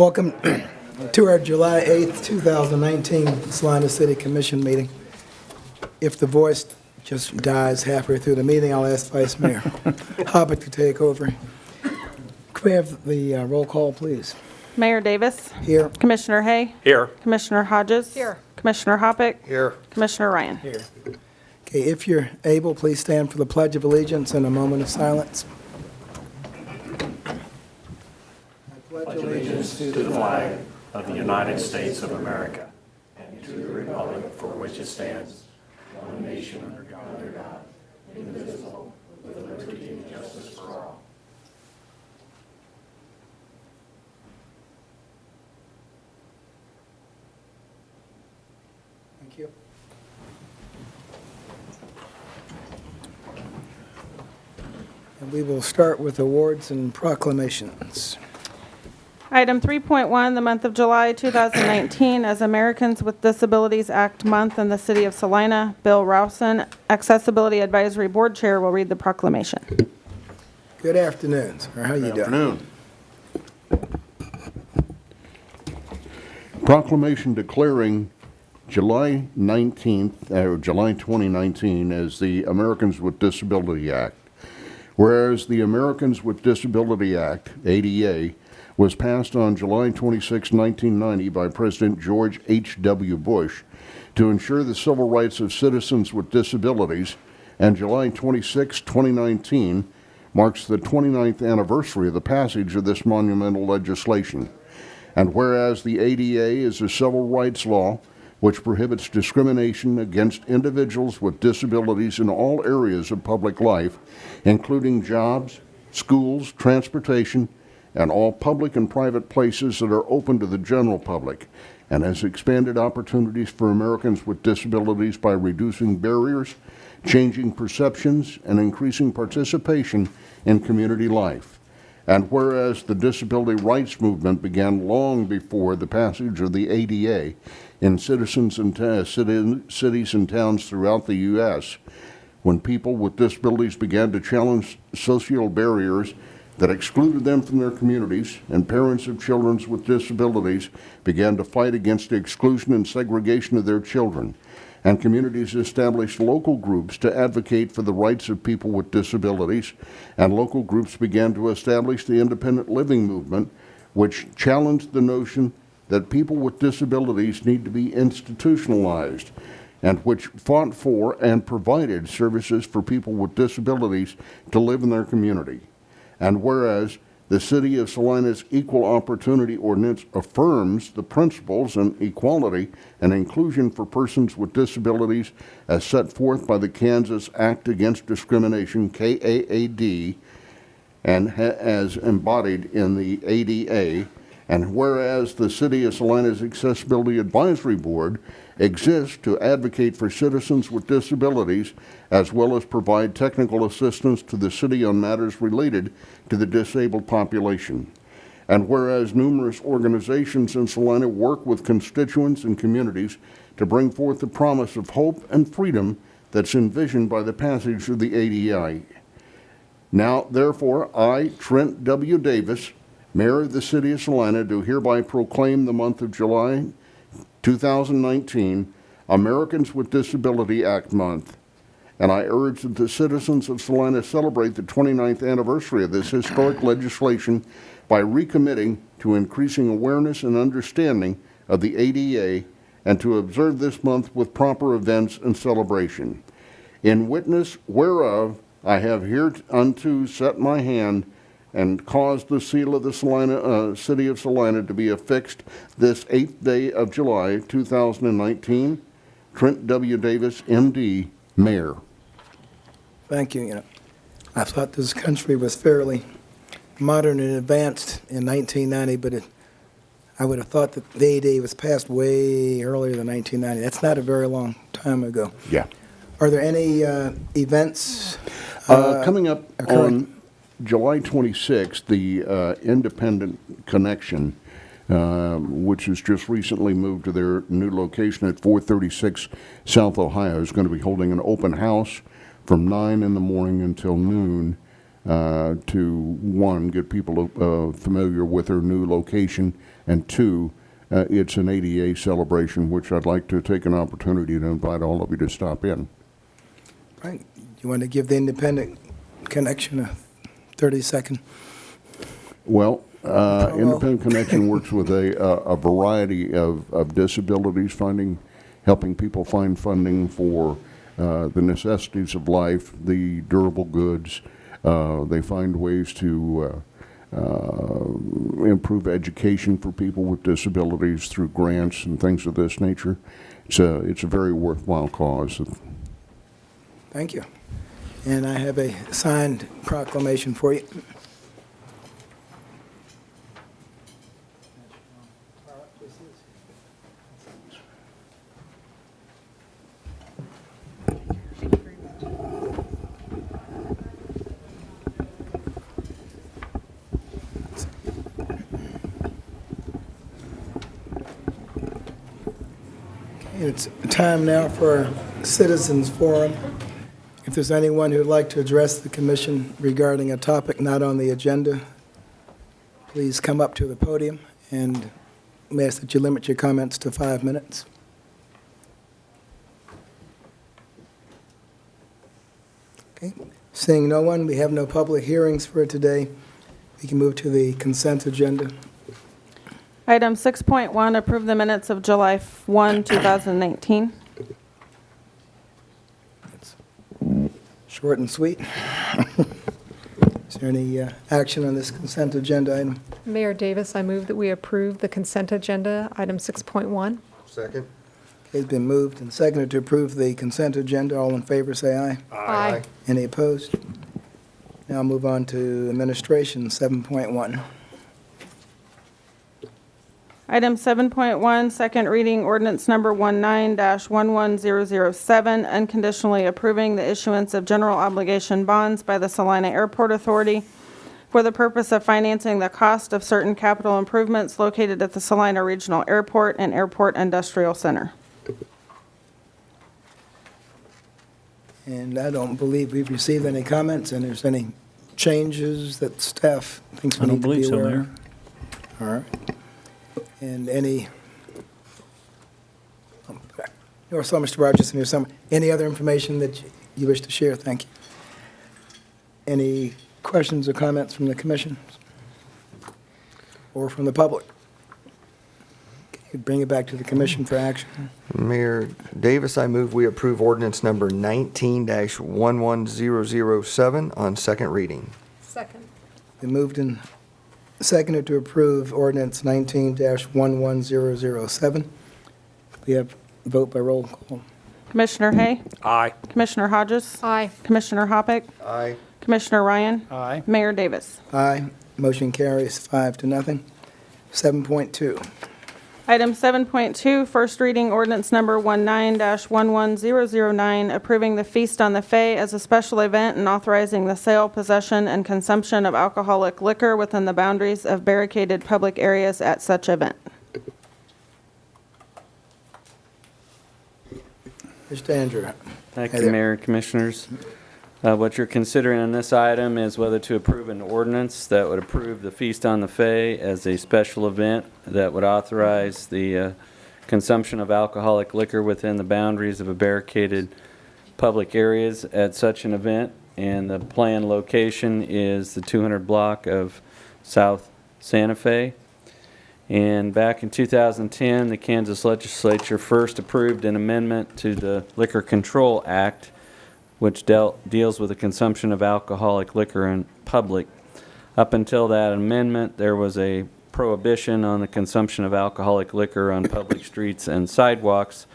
Welcome to our July 8th, 2019 Salina City Commission meeting. If the voice just dies halfway through the meeting, I'll ask Vice Mayor Hobbit to take over. Could we have the roll call, please? Mayor Davis. Here. Commissioner Hay. Here. Commissioner Hodges. Here. Commissioner Hoppick. Here. Commissioner Ryan. Here. Okay, if you're able, please stand for the Pledge of Allegiance and a moment of silence. I pledge allegiance to To the flag of the United States of America and to the republic for which it stands, one nation under God, indivisible, with liberty and justice for all. Thank you. And we will start with awards and proclamations. Item 3.1, the month of July 2019 as Americans with Disabilities Act Month in the City of Salina. Bill Rouson, Accessibility Advisory Board Chair, will read the proclamation. Good afternoon, sir. How you doing? Afternoon. Proclamation declaring July 19th, or July 2019 as the Americans with Disability Act. Whereas the Americans with Disability Act, ADA, was passed on July 26, 1990 by President George H.W. Bush to ensure the civil rights of citizens with disabilities, and July 26, 2019 marks the 29th anniversary of the passage of this monumental legislation. And whereas the ADA is a civil rights law which prohibits discrimination against individuals with disabilities in all areas of public life, including jobs, schools, transportation, and all public and private places that are open to the general public, and has expanded opportunities for Americans with disabilities by reducing barriers, changing perceptions, and increasing participation in community life. And whereas the disability rights movement began long before the passage of the ADA in cities and towns throughout the U.S., when people with disabilities began to challenge social barriers that excluded them from their communities, and parents of children with disabilities began to fight against the exclusion and segregation of their children, and communities established local groups to advocate for the rights of people with disabilities, and local groups began to establish the independent living movement, which challenged the notion that people with disabilities need to be institutionalized, and which fought for and provided services for people with disabilities to live in their community. And whereas the City of Salina's Equal Opportunity Ordinance affirms the principles in equality and inclusion for persons with disabilities as set forth by the Kansas Act Against Discrimination, KAAD, and as embodied in the ADA, and whereas the City of Salina's Accessibility Advisory Board exists to advocate for citizens with disabilities as well as provide technical assistance to the city on matters related to the disabled population. And whereas numerous organizations in Salina work with constituents and communities to bring forth the promise of hope and freedom that's envisioned by the passage of the ADA. Now, therefore, I, Trent W. Davis, Mayor of the City of Salina, do hereby proclaim the month of July 2019 Americans with Disability Act Month. And I urge that the citizens of Salina celebrate the 29th anniversary of this historic legislation by recommitting to increasing awareness and understanding of the ADA and to observe this month with proper events and celebration. In witness whereof I have hereunto set my hand and caused the seal of the City of Salina to be affixed this 8th day of July 2019. Trent W. Davis, MD, Mayor. Thank you. I thought this country was fairly modern and advanced in 1990, but I would have thought that the ADA was passed way earlier than 1990. That's not a very long time ago. Yeah. Are there any events Coming up occurring? on July 26th, the Independent Connection, which has just recently moved to their new location at 436 South Ohio, is going to be holding an open house from 9 in the morning until noon to, one, get people familiar with their new location, and two, it's an ADA celebration, which I'd like to take an opportunity to invite all of you to stop in. Right, you want to give the Independent Connection a 30-second? Well, Independent Connection works with a variety of disabilities funding, helping people find funding for the necessities of life, the durable goods. They find ways to improve education for people with disabilities through grants and things of this nature. It's a very worthwhile cause. Thank you. And I have a signed proclamation for you. It's time now for our citizens forum. If there's anyone who'd like to address the commission regarding a topic not on the agenda, please come up to the podium, and may I ask that you limit your comments to 5 minutes. Okay. Seeing no one, we have no public hearings for today. We can move to the consent agenda. Item 6.1, approve the minutes of July 1, 2019. Short and sweet. Is there any action on this consent agenda item? Mayor Davis, I move that we approve the consent agenda, item 6.1. Second. Okay, it's been moved and seconded to approve the consent agenda. All in favor, say aye. Aye. Any opposed? Now move on to administration, 7.1. Item 7.1, second reading ordinance number 19-11007, unconditionally approving the issuance of general obligation bonds by the Salina Airport Authority for the purpose of financing the cost of certain capital improvements located at the Salina Regional Airport and Airport Industrial Center. And I don't believe we've received any comments, and there's any changes that staff thinks we need to be aware of. All right. And any, or so, Mr. Rogerson, or some, any other information that you wish to share? Thank you. Any questions or comments from the commission or from the public? Okay, bring it back to the commission for action. Mayor Davis, I move we approve ordinance number 19-11007 on second reading. Second. Been moved and seconded to approve ordinance 19-11007. We have a vote by roll call. Commissioner Hay? Aye. Commissioner Hodges? Aye. Commissioner Hoppick? Aye. Commissioner Ryan? Aye. Mayor Davis? Aye. Motion carries 5-0. 7.2. Item 7.2, first reading ordinance number 19-11009, approving the Feast on the Fae as a special event and authorizing the sale, possession, and consumption of alcoholic liquor within the boundaries of barricaded public areas at such event. Mr. Andrew. Thank Hey you, there. Mayor and Commissioners. What you're considering on this item is whether to approve an ordinance that would approve the Feast on the Fae as a special event that would authorize the consumption of alcoholic liquor within the boundaries of a barricaded public areas at such an event. And the planned location is the 200 block of South Santa Fe. And back in 2010, the Kansas legislature first approved an amendment to the Liquor Control Act, which deals with the consumption of alcoholic liquor in public. Up until that amendment, there was a prohibition on the consumption of alcoholic liquor on public streets and sidewalks.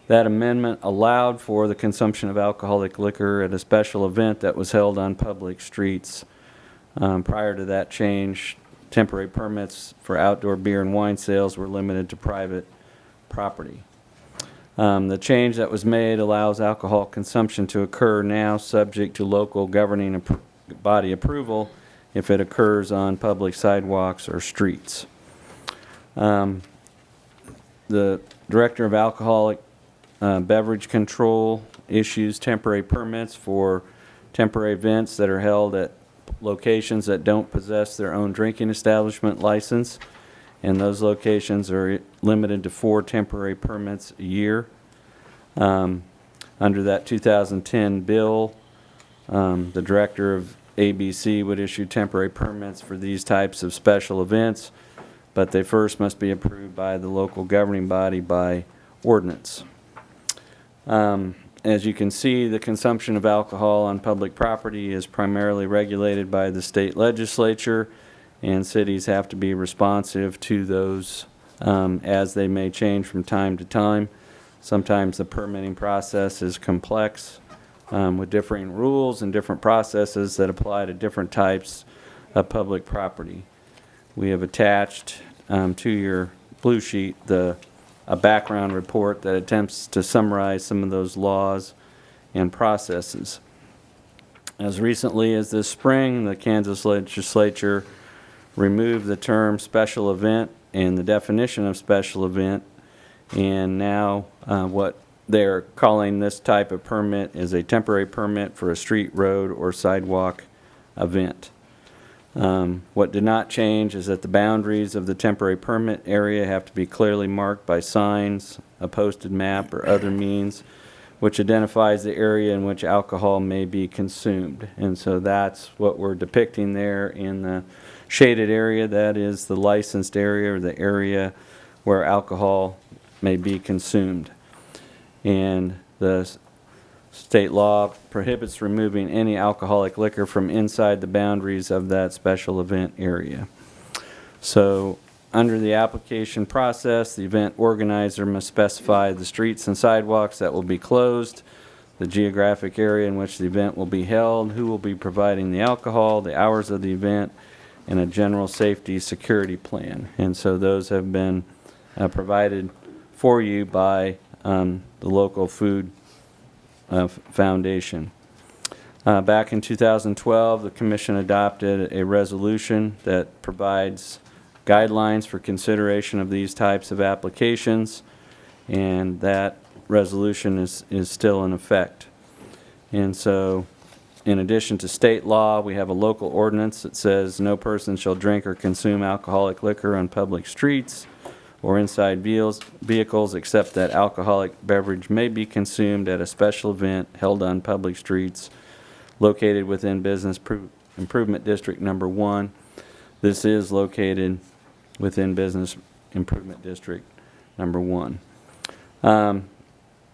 That amendment allowed for the consumption of alcoholic liquor at a special event that was held on public streets. Prior to that change, temporary permits for outdoor beer and wine sales were limited to private property. The change that was made allows alcohol consumption to occur now subject to local governing body approval if it occurs on public sidewalks or streets. The Director of Alcoholic Beverage Control issues temporary permits for temporary events that are held at locations that don't possess their own drinking establishment license, and those locations are limited to 4 temporary permits a year. Under that 2010 bill, the director of ABC would issue temporary permits for these types of special events, but they first must be approved by the local governing body by ordinance. As you can see, the consumption of alcohol on public property is primarily regulated by the state legislature, and cities have to be responsive to those as they may change from time to time. Sometimes the permitting process is complex with differing rules and different processes that apply to different types of public property. We have attached to your blue sheet a background report that attempts to summarize some of those laws and processes. As recently as this spring, the Kansas legislature removed the term special event and the definition of special event, and now what they're calling this type of permit is a temporary permit for a street, road, or sidewalk event. What did not change is that the boundaries of the temporary permit area have to be clearly marked by signs, a posted map, or other means which identifies the area in which alcohol may be consumed. And so that's what we're depicting there in the shaded area. That is the licensed area, or the area where alcohol may be consumed. And the state law prohibits removing any alcoholic liquor from inside the boundaries of that special event area. So, under the application process, the event organizer must specify the streets and sidewalks that will be closed, the geographic area in which the event will be held, who will be providing the alcohol, the hours of the event, and a general safety security plan. And so those have been provided for you by the local food foundation. Back in 2012, the commission adopted a resolution that provides guidelines for consideration of these types of applications, and that resolution is still in effect. And so, in addition to state law, we have a local ordinance that says no person shall drink or consume alcoholic liquor on public streets or inside vehicles except that alcoholic beverage may be consumed at a special event held on public streets located within Business Improvement District Number 1. This is located within Business Improvement District Number 1.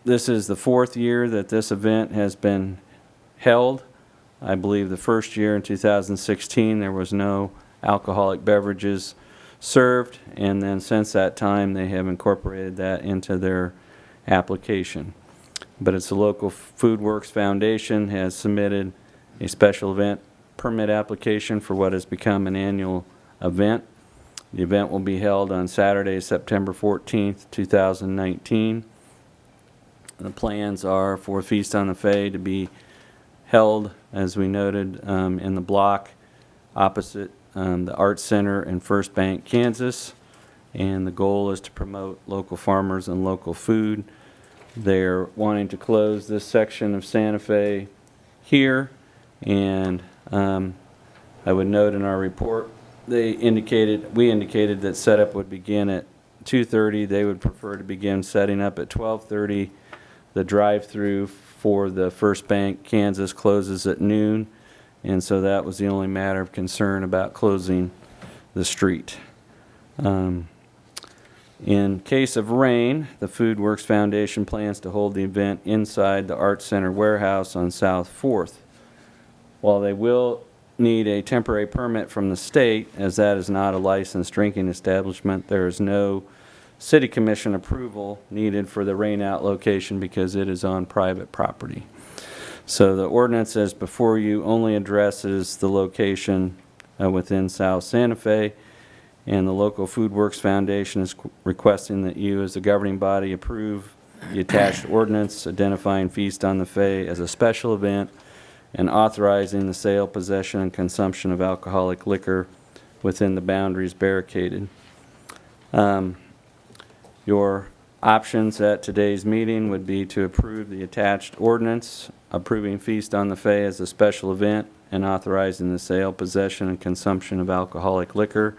This is the 4th year that this event has been held. I believe the first year in 2016 there was no alcoholic beverages served, and then since that time they have incorporated that into their application. But it's the local Food Works Foundation has submitted a special event permit application for what has become an annual event. The event will be held on Saturday, September 14th, 2019. The plans are for Feast on the Fae to be held, as we noted, in the block opposite the Arts Center in First Bank, Kansas. And the goal is to promote local farmers and local food. They're wanting to close this section of Santa Fe here. And I would note in our report, we indicated that setup would begin at 2:30. They would prefer to begin setting up at 12:30. The drive-through for the First Bank, Kansas closes at noon, and so that was the only matter of concern about closing the street. In case of rain, the Food Works Foundation plans to hold the event inside the Arts Center warehouse on South 4th. While they will need a temporary permit from the state, as that is not a licensed drinking establishment, there is no city commission approval needed for the rain-out location because it is on private property. So the ordinance as before you only addresses the location within South Santa Fe, and the local Food Works Foundation is requesting that you as the governing body approve the attached ordinance identifying Feast on the Fae as a special event and authorizing the sale, possession, and consumption of alcoholic liquor within the boundaries barricaded. Your options at today's meeting would be to approve the attached ordinance approving Feast on the Fae as a special event and authorizing the sale, possession, and consumption of alcoholic liquor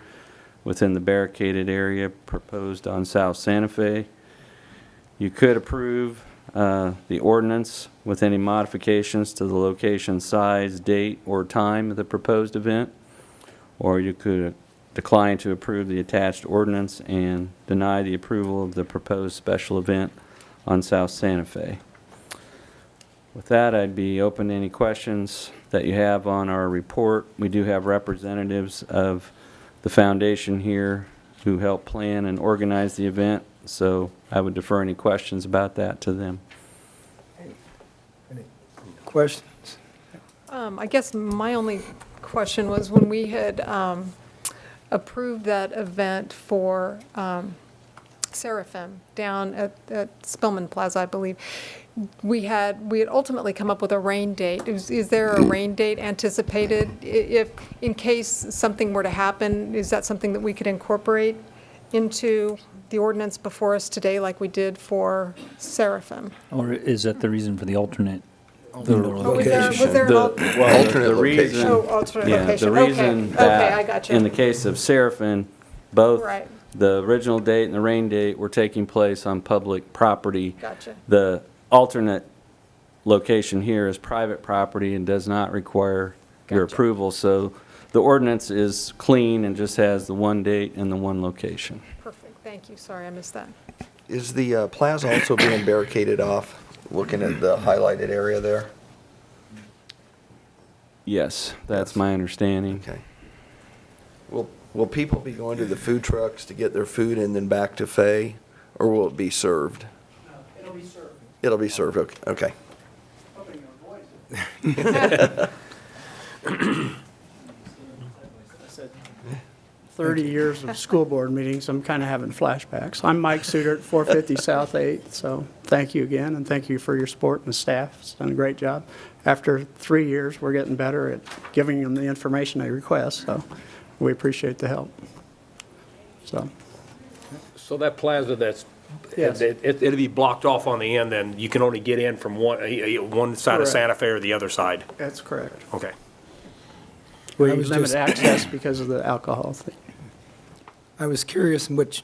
within the barricaded area proposed on South Santa Fe. You could approve the ordinance with any modifications to the location, size, date, or time of the proposed event, or you could decline to approve the attached ordinance and deny the approval of the proposed special event on South Santa Fe. With that, I'd be open to any questions that you have on our report. We do have representatives of the foundation here who helped plan and organize the event, so I would defer any questions about that to them. Questions? I guess my only question was when we had approved that event for Seraphim down at Spillman Plaza, I believe, we had ultimately come up with a rain date. Is there a rain date anticipated? If, in case something were to happen, is that something that we could incorporate into the ordinance before us today like we did for Seraphim? Or is that the reason for the alternate? Oh, was there an Alternate The reason, location. Oh, alternate yeah, location. the reason Okay, I that, got you. in the case of Seraphim, both Right. the original date and the rain date were taking place on public property. Gotcha. The alternate location here is private property and does not require your Gotcha. approval, so the ordinance is clean and just has the one date and the one location. Perfect, thank you. Sorry, I missed that. Is the plaza also being barricaded off, looking at the highlighted area there? Yes, that's Yes. my understanding. Okay. Will people be going to the food trucks to get their food and then back to Fay, or will it be served? No, it'll be served. It'll be served, okay. 30 years of school board meetings, I'm kind of having flashbacks. I'm Mike Suter at 450 South 8th, so thank you again, and thank you for your support and the staff. It's done a great job. After 3 years, we're getting better at giving them the information they request, so we appreciate the help. So that plaza Yes. it'll be blocked off on the end, then you can only get in from one side of Correct. Santa Fe or the other side? That's correct. Okay. We I was limit just- access because of the alcohol thing. I was curious in which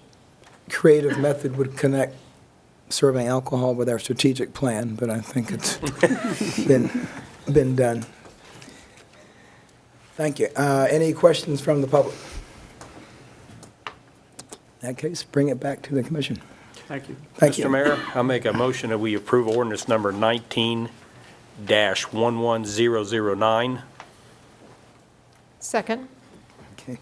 creative method would connect serving alcohol with our strategic plan, but I think it's been done. Thank you. Any questions from the public? In that case, bring it back to the commission. Thank you. Thank you. Mr. Mayor, I'll make a motion that we approve ordinance number 19-11009. Second? Okay.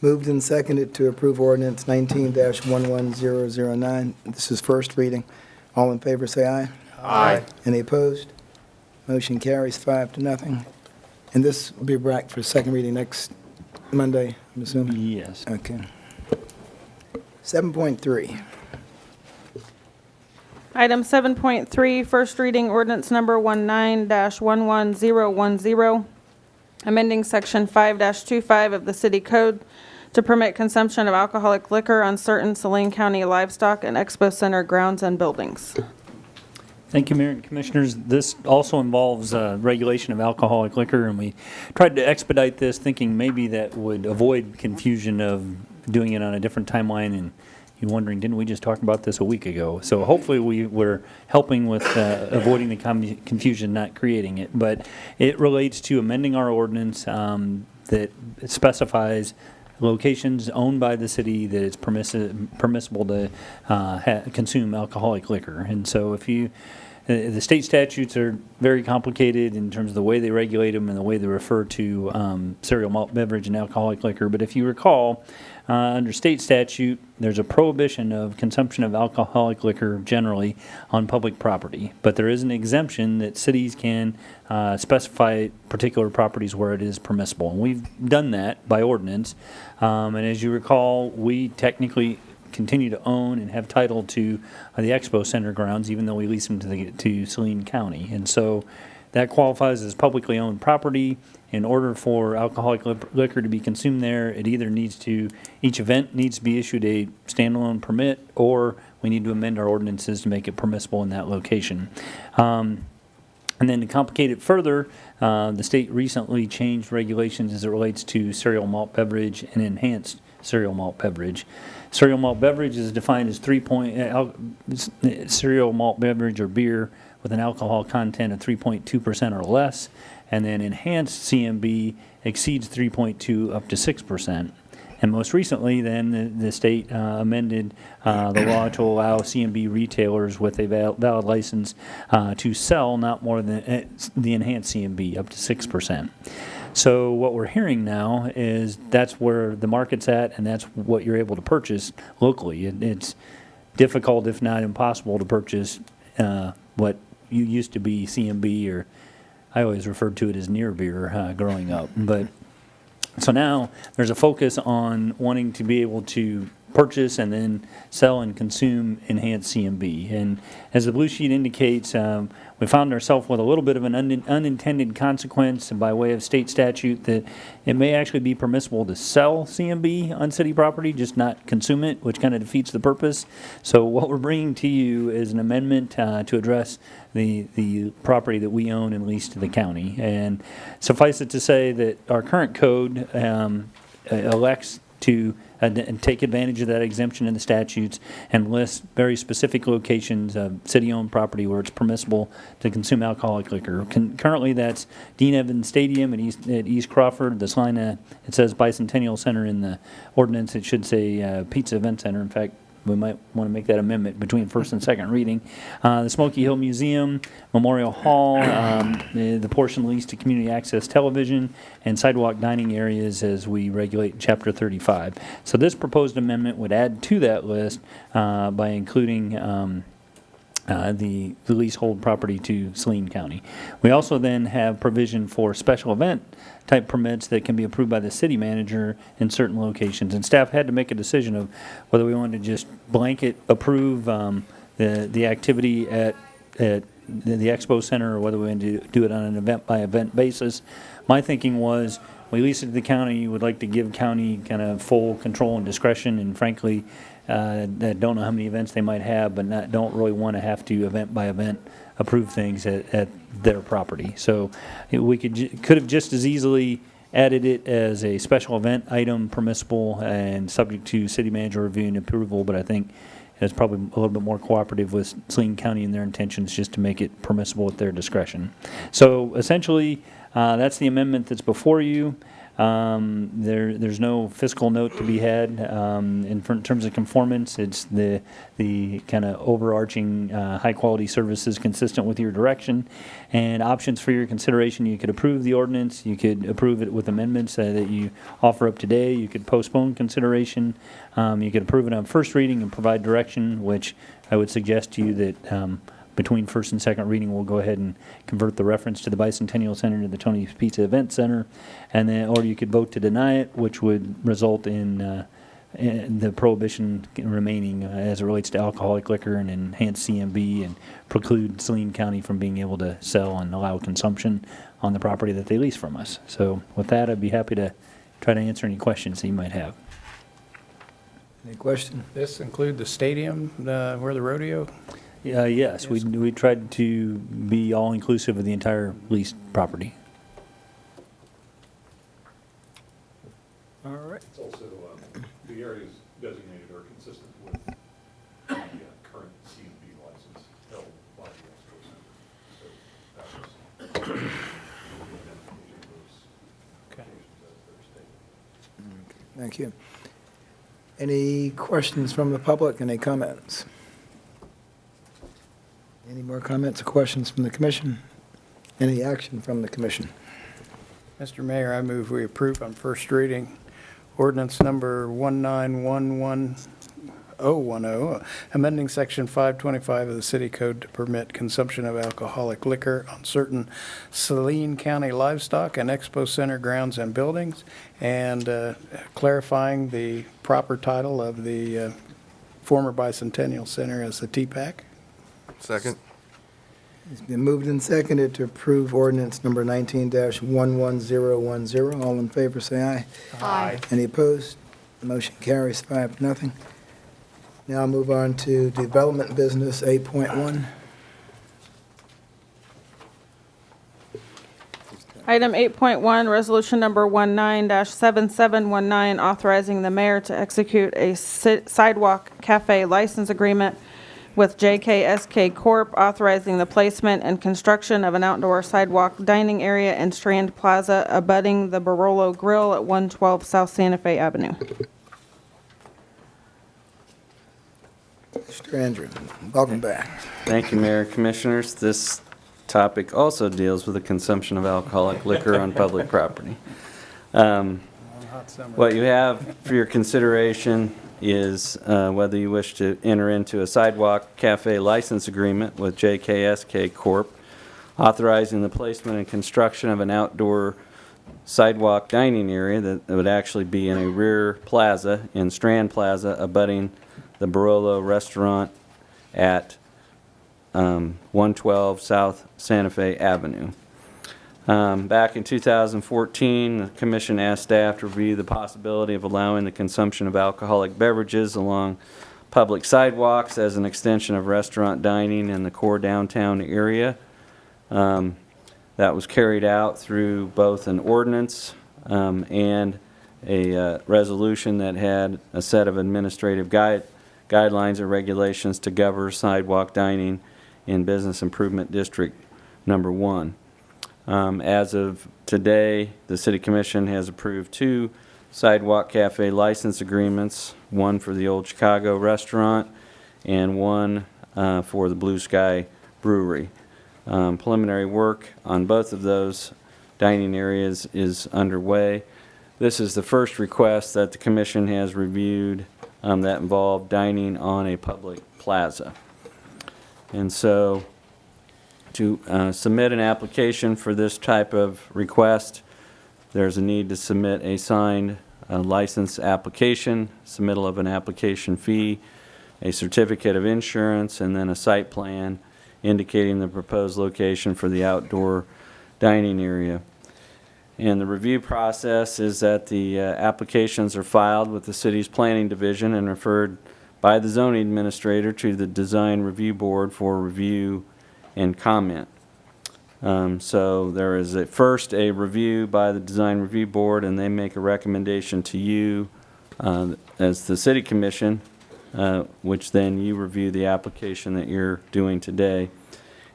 Moved and seconded to approve ordinance 19-11009. This is first reading. All in favor, say aye. Aye. Any opposed? Motion carries 5-0. And this will be back for second reading next Monday, I'm assuming? Yes. Okay. 7.3. Item 7.3, first reading ordinance number 19-11010, amending section 5-25 of the city code to permit consumption of alcoholic liquor on certain Saline County livestock and expo center grounds and buildings. Thank you, Mayor and Commissioners. This also involves regulation of alcoholic liquor, and we tried to expedite this, thinking maybe that would avoid confusion of doing it on a different timeline, and you're wondering, didn't we just talk about this a week ago? So hopefully we were helping with avoiding the confusion, not creating it. But it relates to amending our ordinance that specifies locations owned by the city that it's permissible to consume alcoholic liquor. And so if you, the state statutes are very complicated in terms of the way they regulate them and the way they refer to cereal malt beverage and alcoholic liquor. But if you recall, under state statute, there's a prohibition of consumption of alcoholic liquor generally on public property. But there is an exemption that cities can specify particular properties where it is permissible. And we've done that by ordinance. And as you recall, we technically continue to own and have title to the Expo Center grounds, even though we lease them to Saline County. And so that qualifies as publicly owned property. In order for alcoholic liquor to be consumed there, it either needs to, each event needs to be issued a standalone permit, or we need to amend our ordinances to make it permissible in that location. And then to complicate it further, the state recently changed regulations as it relates to cereal malt beverage and enhanced cereal malt beverage. Cereal malt beverage is defined as cereal malt beverage or beer with an alcohol content of 3.2% or less, and then enhanced CMB exceeds 3.2 up to 6%. And most recently, then, the state amended the law to allow CMB retailers with a valid license to sell not more than the enhanced CMB, up to 6%. So what we're hearing now is that's where the market's at, and that's what you're able to purchase locally. It's difficult, if not impossible, to purchase what used to be CMB, or I always referred to it as near beer growing up. But so now there's a focus on wanting to be able to purchase and then sell and consume enhanced CMB. And as the blue sheet indicates, we found ourselves with a little bit of an unintended consequence by way of state statute that it may actually be permissible to sell CMB on city property, just not consume it, which kind of defeats the purpose. So what we're bringing to you is an amendment to address the property that we own and lease to the county. And suffice it to say that our current code elects to and take advantage of that exemption in the statutes and list very specific locations of city-owned property where it's permissible to consume alcoholic liquor. Currently, that's Dean Evans Stadium at East Crawford. The sign, it says Bicentennial Center in the ordinance. It should say Pizza Event Center. In fact, we might want to make that amendment between first and second reading. The Smoky Hill Museum, Memorial Hall, the portion leased to community access television, and sidewalk dining areas as we regulate Chapter 35. So this proposed amendment would add to that list by including the leasehold property to Saline County. We also then have provision for special event type permits that can be approved by the city manager in certain locations. And staff had to make a decision of whether we wanted to just blanket approve the activity at the Expo Center or whether we wanted to do it on an event by event basis. My thinking was we lease it to the county, would like to give county kind of full control and discretion, and frankly, that don't know how many events they might have, but don't really want to have to event by event approve things at their property. So we could have just as easily added it as a special event item permissible and subject to city manager review and approval, but I think it's probably a little bit more cooperative with Saline County and their intentions just to make it permissible at their discretion. So essentially, that's the amendment that's before you. There's no fiscal note to be had in terms of conformance. It's the kind of overarching high-quality services consistent with your direction. And options for your consideration, you could approve the ordinance, you could approve it with amendments that you offer up today, you could postpone consideration, you could approve it on first reading and provide direction, which I would suggest to you that between first and second reading, we'll go ahead and convert the reference to the Bicentennial Center to the Tony's Pizza Event Center, and then, or you could vote to deny it, which would result in the prohibition remaining as it relates to alcoholic liquor and enhanced CMB, and preclude Saline County from being able to sell and allow consumption on the property that they lease from us. So with that, I'd be happy to try to answer any questions that you might have. Any question? This include the stadium where the rodeo? Yes, we tried to be all-inclusive of the entire leased property. All right. It's also, the areas designated are consistent with the current CMB license held by the Expo Center. So that was Okay. Thank you. Any questions from the public? Any comments? Any more comments or questions from the commission? Any action from the commission? Mr. Mayor, I move we approve on first reading ordinance number 1911010, amending section 525 of the city code to permit consumption of alcoholic liquor on certain Saline County livestock and Expo Center grounds and buildings, and clarifying the proper title of the former Bicentennial Center as the TPAC. Second. It's been moved and seconded to approve ordinance number 19-11010. All in favor, say aye. Aye. Any opposed? Motion carries 5-0. Now I'll move on to development business 8.1. Item 8.1, resolution number 19-7719, authorizing the mayor to execute a sidewalk cafe license agreement with JKSK Corp., authorizing the placement and construction of an outdoor sidewalk dining area in Strand Plaza abutting the Barolo Grill at 112 South Santa Fe Avenue. Mr. Andrew, welcome back. Thank you, Mayor and Commissioners. This topic also deals with the consumption of alcoholic liquor on public property. What you have for your consideration is whether you wish to enter into a sidewalk cafe license agreement with JKSK Corp., authorizing the placement and construction of an outdoor sidewalk dining area that would actually be in a rear plaza in Strand Plaza abutting the Barolo Restaurant at 112 South Santa Fe Avenue. Back in 2014, the Commission asked staff to review the possibility of allowing the consumption of alcoholic beverages along public sidewalks as an extension of restaurant dining in the core downtown area. That was carried out through both an ordinance and a resolution that had a set of administrative guidelines or regulations to govern sidewalk dining in Business Improvement District Number 1. As of today, the City Commission has approved 2 sidewalk cafe license agreements, one for the Old Chicago Restaurant and one for the Blue Sky Brewery. Preliminary work on both of those dining areas is underway. This is the first request that the Commission has reviewed that involved dining on a public plaza. And so to submit an application for this type of request, there's a need to submit a signed license application, submittal of an application fee, a certificate of insurance, and then a site plan indicating the proposed location for the outdoor dining area. And the review process is that the applications are filed with the city's planning division and referred by the zoning administrator to the design review board for review and comment. So there is first a review by the design review board, and they make a recommendation to you as the city commission, which then you review the application that you're doing today.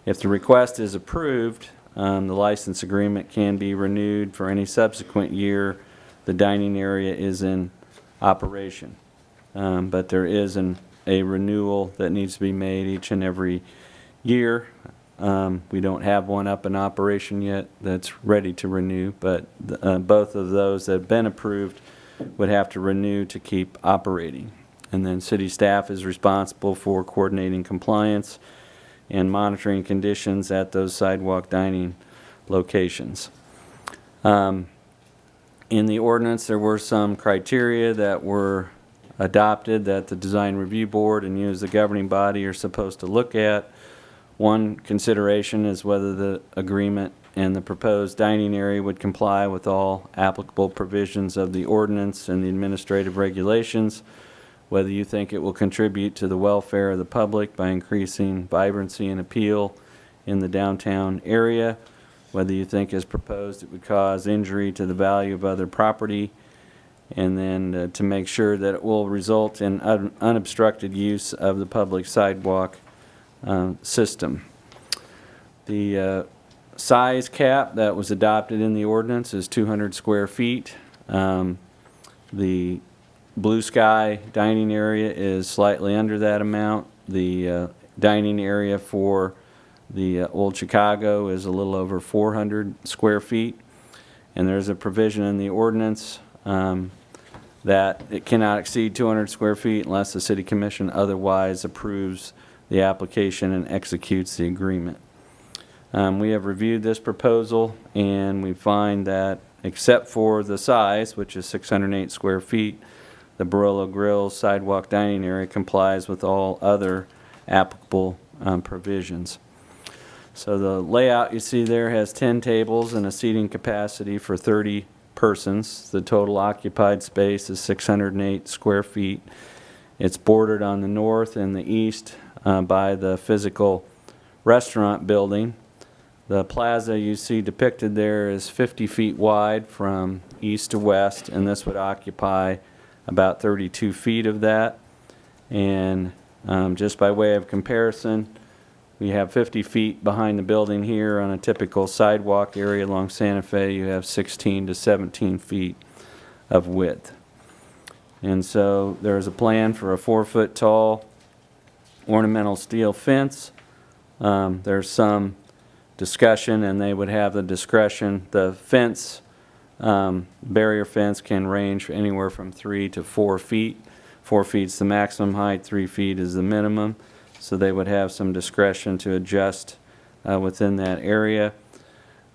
If the request is approved, the license agreement can be renewed for any subsequent year the dining area is in operation. But there is a renewal that needs to be made each and every year. We don't have one up in operation yet that's ready to renew, but both of those that have been approved would have to renew to keep operating. And then city staff is responsible for coordinating compliance and monitoring conditions at those sidewalk dining locations. In the ordinance, there were some criteria that were adopted that the design review board and you as the governing body are supposed to look at. One consideration is whether the agreement and the proposed dining area would comply with all applicable provisions of the ordinance and the administrative regulations, whether you think it will contribute to the welfare of the public by increasing vibrancy and appeal in the downtown area, whether you think as proposed it would cause injury to the value of other property, and then to make sure that it will result in unobstructed use of the public sidewalk system. The size cap that was adopted in the ordinance is 200 square feet. The Blue Sky dining area is slightly under that amount. The dining area for the Old Chicago is a little over 400 square feet. And there's a provision in the ordinance that it cannot exceed 200 square feet unless the City Commission otherwise approves the application and executes the agreement. We have reviewed this proposal, and we find that except for the size, which is 608 square feet, the Barolo Grill sidewalk dining area complies with all other applicable provisions. So the layout you see there has 10 tables and a seating capacity for 30 persons. The total occupied space is 608 square feet. It's bordered on the north and the east by the physical restaurant building. The plaza you see depicted there is 50 feet wide from east to west, and this would occupy about 32 feet of that. And just by way of comparison, we have 50 feet behind the building here on a typical sidewalk area along Santa Fe. You have 16 to 17 feet of width. And so there is a plan for a 4-foot tall ornamental steel fence. There's some discussion, and they would have the discretion. The fence, barrier fence, can range anywhere from 3 to 4 feet. 4 feet's the maximum height, 3 feet is the minimum. So they would have some discretion to adjust within that area.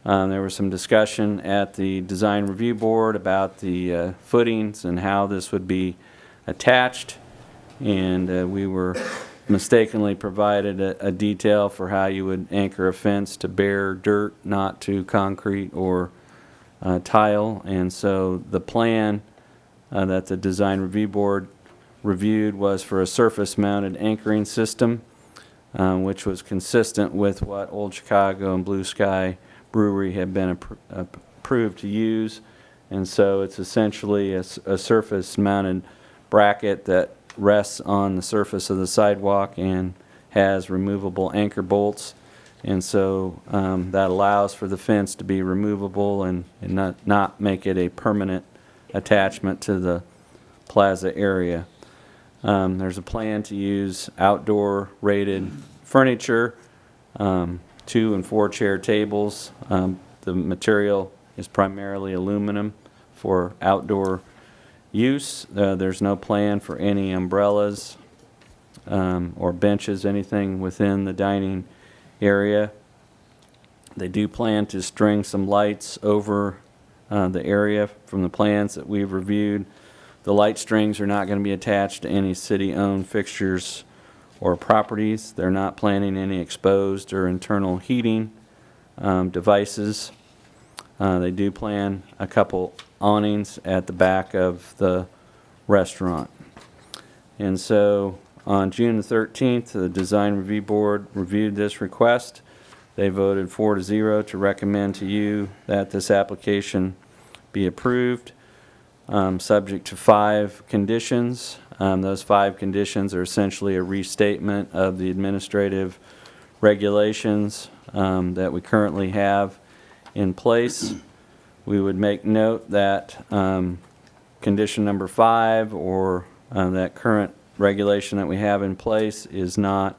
There was some discussion at the design review board about the footings and how this would be attached. And we were mistakenly provided a detail for how you would anchor a fence to bare dirt, not to concrete or tile. And so the plan that the design review board reviewed was for a surface-mounted anchoring system, which was consistent with what Old Chicago and Blue Sky Brewery had been approved to use. And so it's essentially a surface-mounted bracket that rests on the surface of the sidewalk and has removable anchor bolts. And so that allows for the fence to be removable and not make it a permanent attachment to the plaza area. There's a plan to use outdoor rated furniture, 2 and 4 chair tables. The material is primarily aluminum for outdoor use. There's no plan for any umbrellas or benches, anything within the dining area. They do plan to string some lights over the area from the plans that we've reviewed. The light strings are not going to be attached to any city-owned fixtures or properties. They're not planning any exposed or internal heating devices. They do plan a couple awnings at the back of the restaurant. And so on June the 13th, the Design Review Board reviewed this request. They voted 4-0 to recommend to you that this application be approved, subject to 5 conditions. Those 5 conditions are essentially a restatement of the administrative regulations that we currently have in place. We would make note that condition number 5, or that current regulation that we have in place, is not,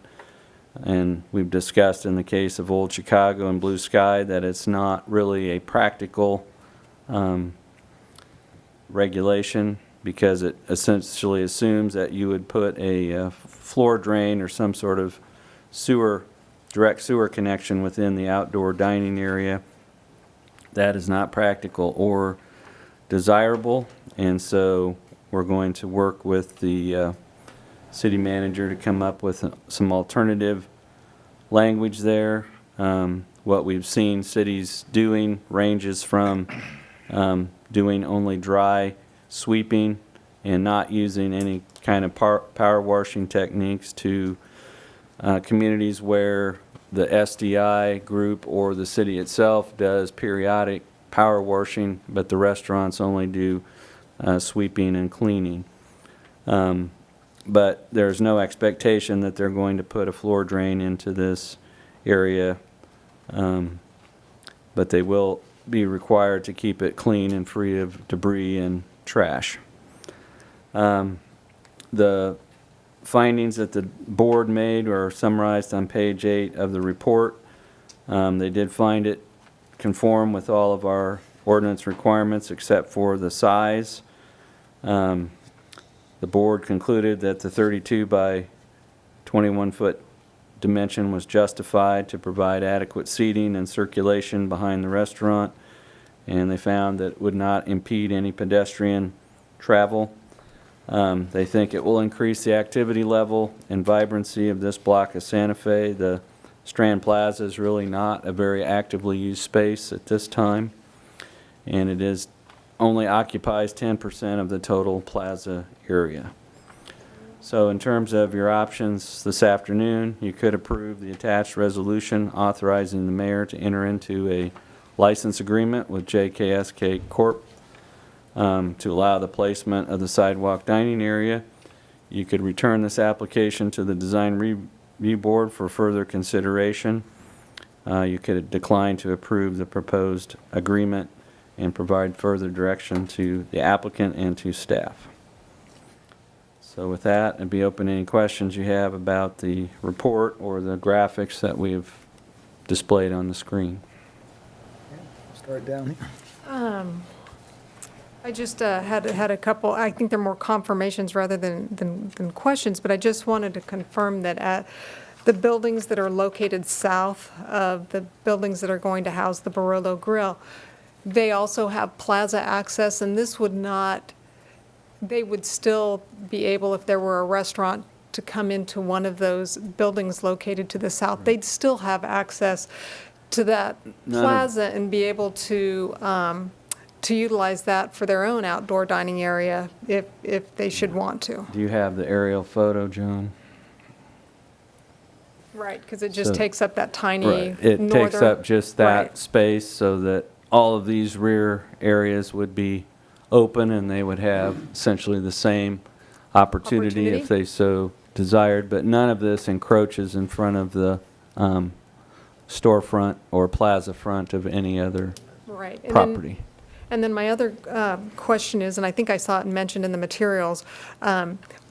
and we've discussed in the case of Old Chicago and Blue Sky, that it's not really a practical regulation, because it essentially assumes that you would put a floor drain or some sort of direct sewer connection within the outdoor dining area. That is not practical or desirable, and so we're going to work with the city manager to come up with some alternative language there. What we've seen cities doing ranges from doing only dry sweeping and not using any kind of power washing techniques, to communities where the SDI group or the city itself does periodic power washing, but the restaurants only do sweeping and cleaning. But there's no expectation that they're going to put a floor drain into this area, but they will be required to keep it clean and free of debris and trash. The findings that the board made are summarized on page 8 of the report. They did find it conform with all of our ordinance requirements except for the size. The board concluded that the 32 by 21 foot dimension was justified to provide adequate seating and circulation behind the restaurant, and they found that it would not impede any pedestrian travel. They think it will increase the activity level and vibrancy of this block of Santa Fe. The Strand Plaza is really not a very actively used space at this time, and it only occupies 10% of the total plaza area. So in terms of your options this afternoon, you could approve the attached resolution authorizing the mayor to enter into a license agreement with JKSK Corp. To allow the placement of the sidewalk dining area. You could return this application to the Design Review Board for further consideration. You could decline to approve the proposed agreement and provide further direction to the applicant and to staff. So with that, I'd be open to any questions you have about the report or the graphics that we've displayed on the screen. Start down here. I just had a couple, I think they're more confirmations rather than questions, but I just wanted to confirm that at the buildings that are located south of the buildings that are going to house the Barolo Grill, they also have plaza access, and this would not, they would still be able, if there were a restaurant, to come into one of those buildings located to the south. They'd still have access to that plaza and be able to utilize that for their own outdoor dining area if they should want to. Do you have the aerial photo, Joan? Right, because it just So- takes up that tiny Right. It takes northern- up just that Right. space so that all of these rear areas would be open and they would have essentially the same opportunity if they so desired, but none of this encroaches in front of the storefront or plaza front of any other Right. And then- property. And then my other question is, and I think I saw it mentioned in the materials,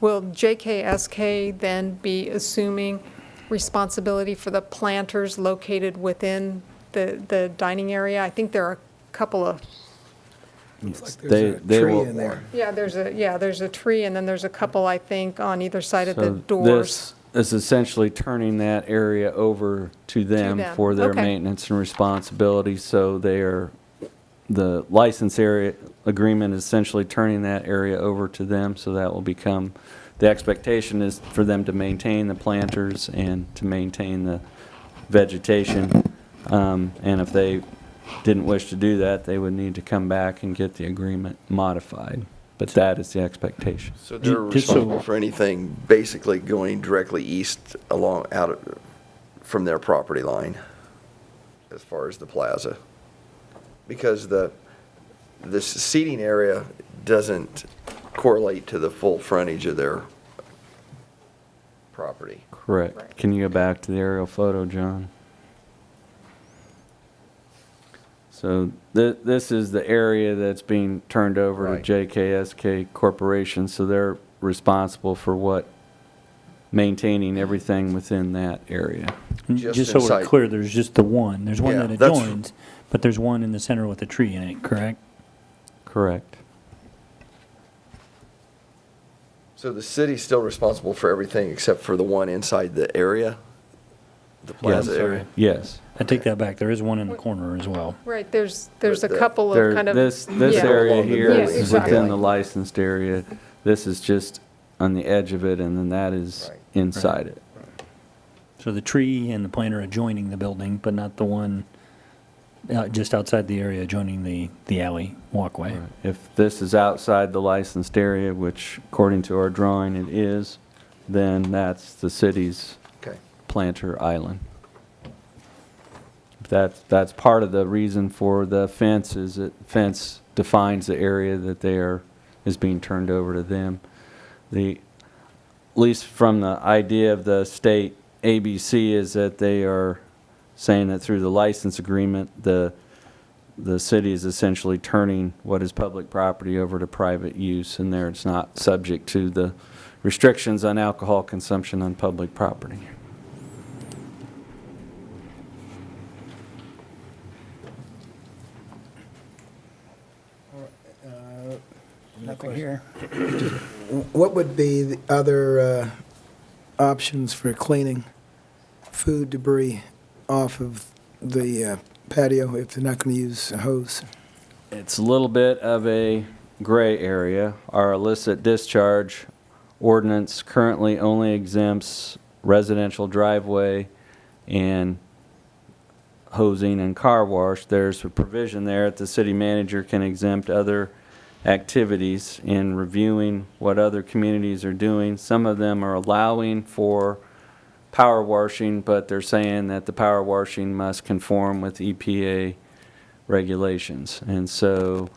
will JKSK then be assuming responsibility for the planters located within the dining area? I think there are a couple of, There's They a tree will- in there. there's a tree, and then there's a couple, I think, on either side of the So doors. this is essentially turning that area over to them them. for their Okay. maintenance and responsibility, so they are, the license area agreement is essentially turning that area over to them, so that will become, the expectation is for them to maintain the planters and to maintain the vegetation. And if they didn't wish to do that, they would need to come back and get the agreement modified. But that is the expectation. So they're Just so- responsible for anything basically going directly east along, from their property line, as far as the plaza. Because the seating area doesn't correlate to the full frontage of their property. Correct. Right. Can you go back to the aerial photo, John? So this is the area that's being turned over Right. to JKSK Corporation, so they're responsible for maintaining everything within that area. Just Just so we're inside. clear, there's just the one. There's one Yeah, that that's- adjoins, but there's one in the center with a tree in it, correct? Correct. So the city's still responsible for everything except for the one inside the area? The plaza Yes. area? Yes. I take that back. There is one in the corner as well. Right, there's a But the- couple There, of kind of. this yeah. area Along the here middle, is exactly. within the licensed area. This is just on the edge of it, and then that is Right. inside it. So the tree and the plant are adjoining the building, but not the one just outside the area adjoining the alley walkway. If this is outside the licensed area, which according to our drawing it is, then that's the city's Okay. planter island. That's part of the reason for the fence, is that fence defines the area that is being turned over to them. At least from the idea of the state ABC, is that they are saying that through the license agreement, the city is essentially turning what is public property over to private use, and there it's not subject to the restrictions on alcohol consumption on public property. Nothing here. What would be the other options for cleaning food debris off of the patio if they're not going to use a hose? It's a little bit of a gray area. Our illicit discharge ordinance currently only exempts residential driveway and hosing and car wash. There's a provision there that the city manager can exempt other activities in reviewing what other communities are doing. Some of them are allowing for power washing, but they're saying that the power washing must conform with EPA regulations. And so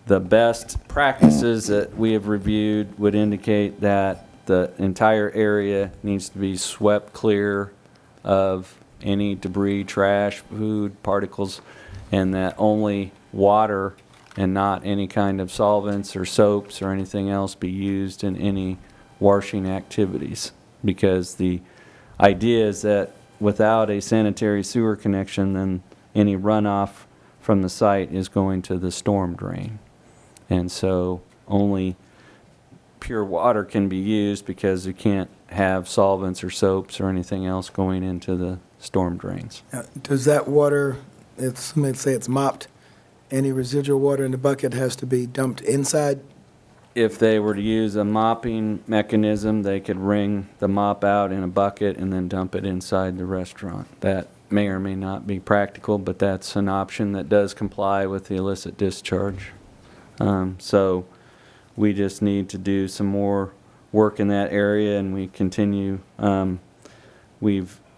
the best practices that we have reviewed would indicate that the entire area needs to be swept clear of any debris, trash, food, particles, and that only water and not any kind of solvents or soaps or anything else be used in any washing activities. Because the idea is that without a sanitary sewer connection, then any runoff from the site is going to the storm drain. And so only pure water can be used because you can't have solvents or soaps or anything else going into the storm drains. Now, does that water, let's say it's mopped, any residual water in the bucket has to be dumped inside? If they were to use a mopping mechanism, they could wring the mop out in a bucket and then dump it inside the restaurant. That may or may not be practical, but that's an option that does comply with the illicit discharge. So we just need to do some more work in that area, and we continue.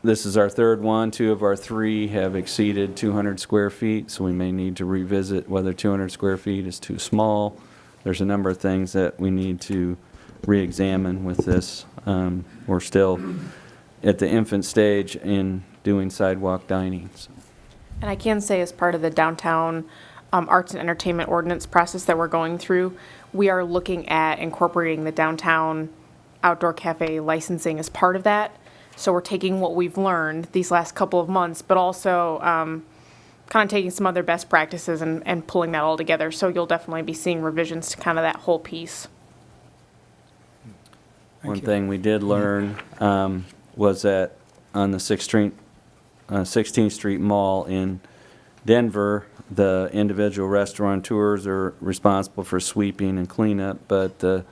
This is our third one. 2 of our 3 have exceeded 200 square feet, so we may need to revisit whether 200 square feet is too small. There's a number of things that we need to re-examine with this. We're still at the infant stage in doing sidewalk dining. So. And I can say, as part of the downtown arts and entertainment ordinance process that we're going through, we are looking at incorporating the downtown outdoor cafe licensing as part of that. So we're taking what we've learned these last couple of months, but also kind of taking some other best practices and pulling that all together. So you'll definitely be seeing revisions to kind of that whole piece. One thing we did learn was that on the 16th Street Mall in Denver, the individual restaurateurs are responsible for sweeping and cleanup, but the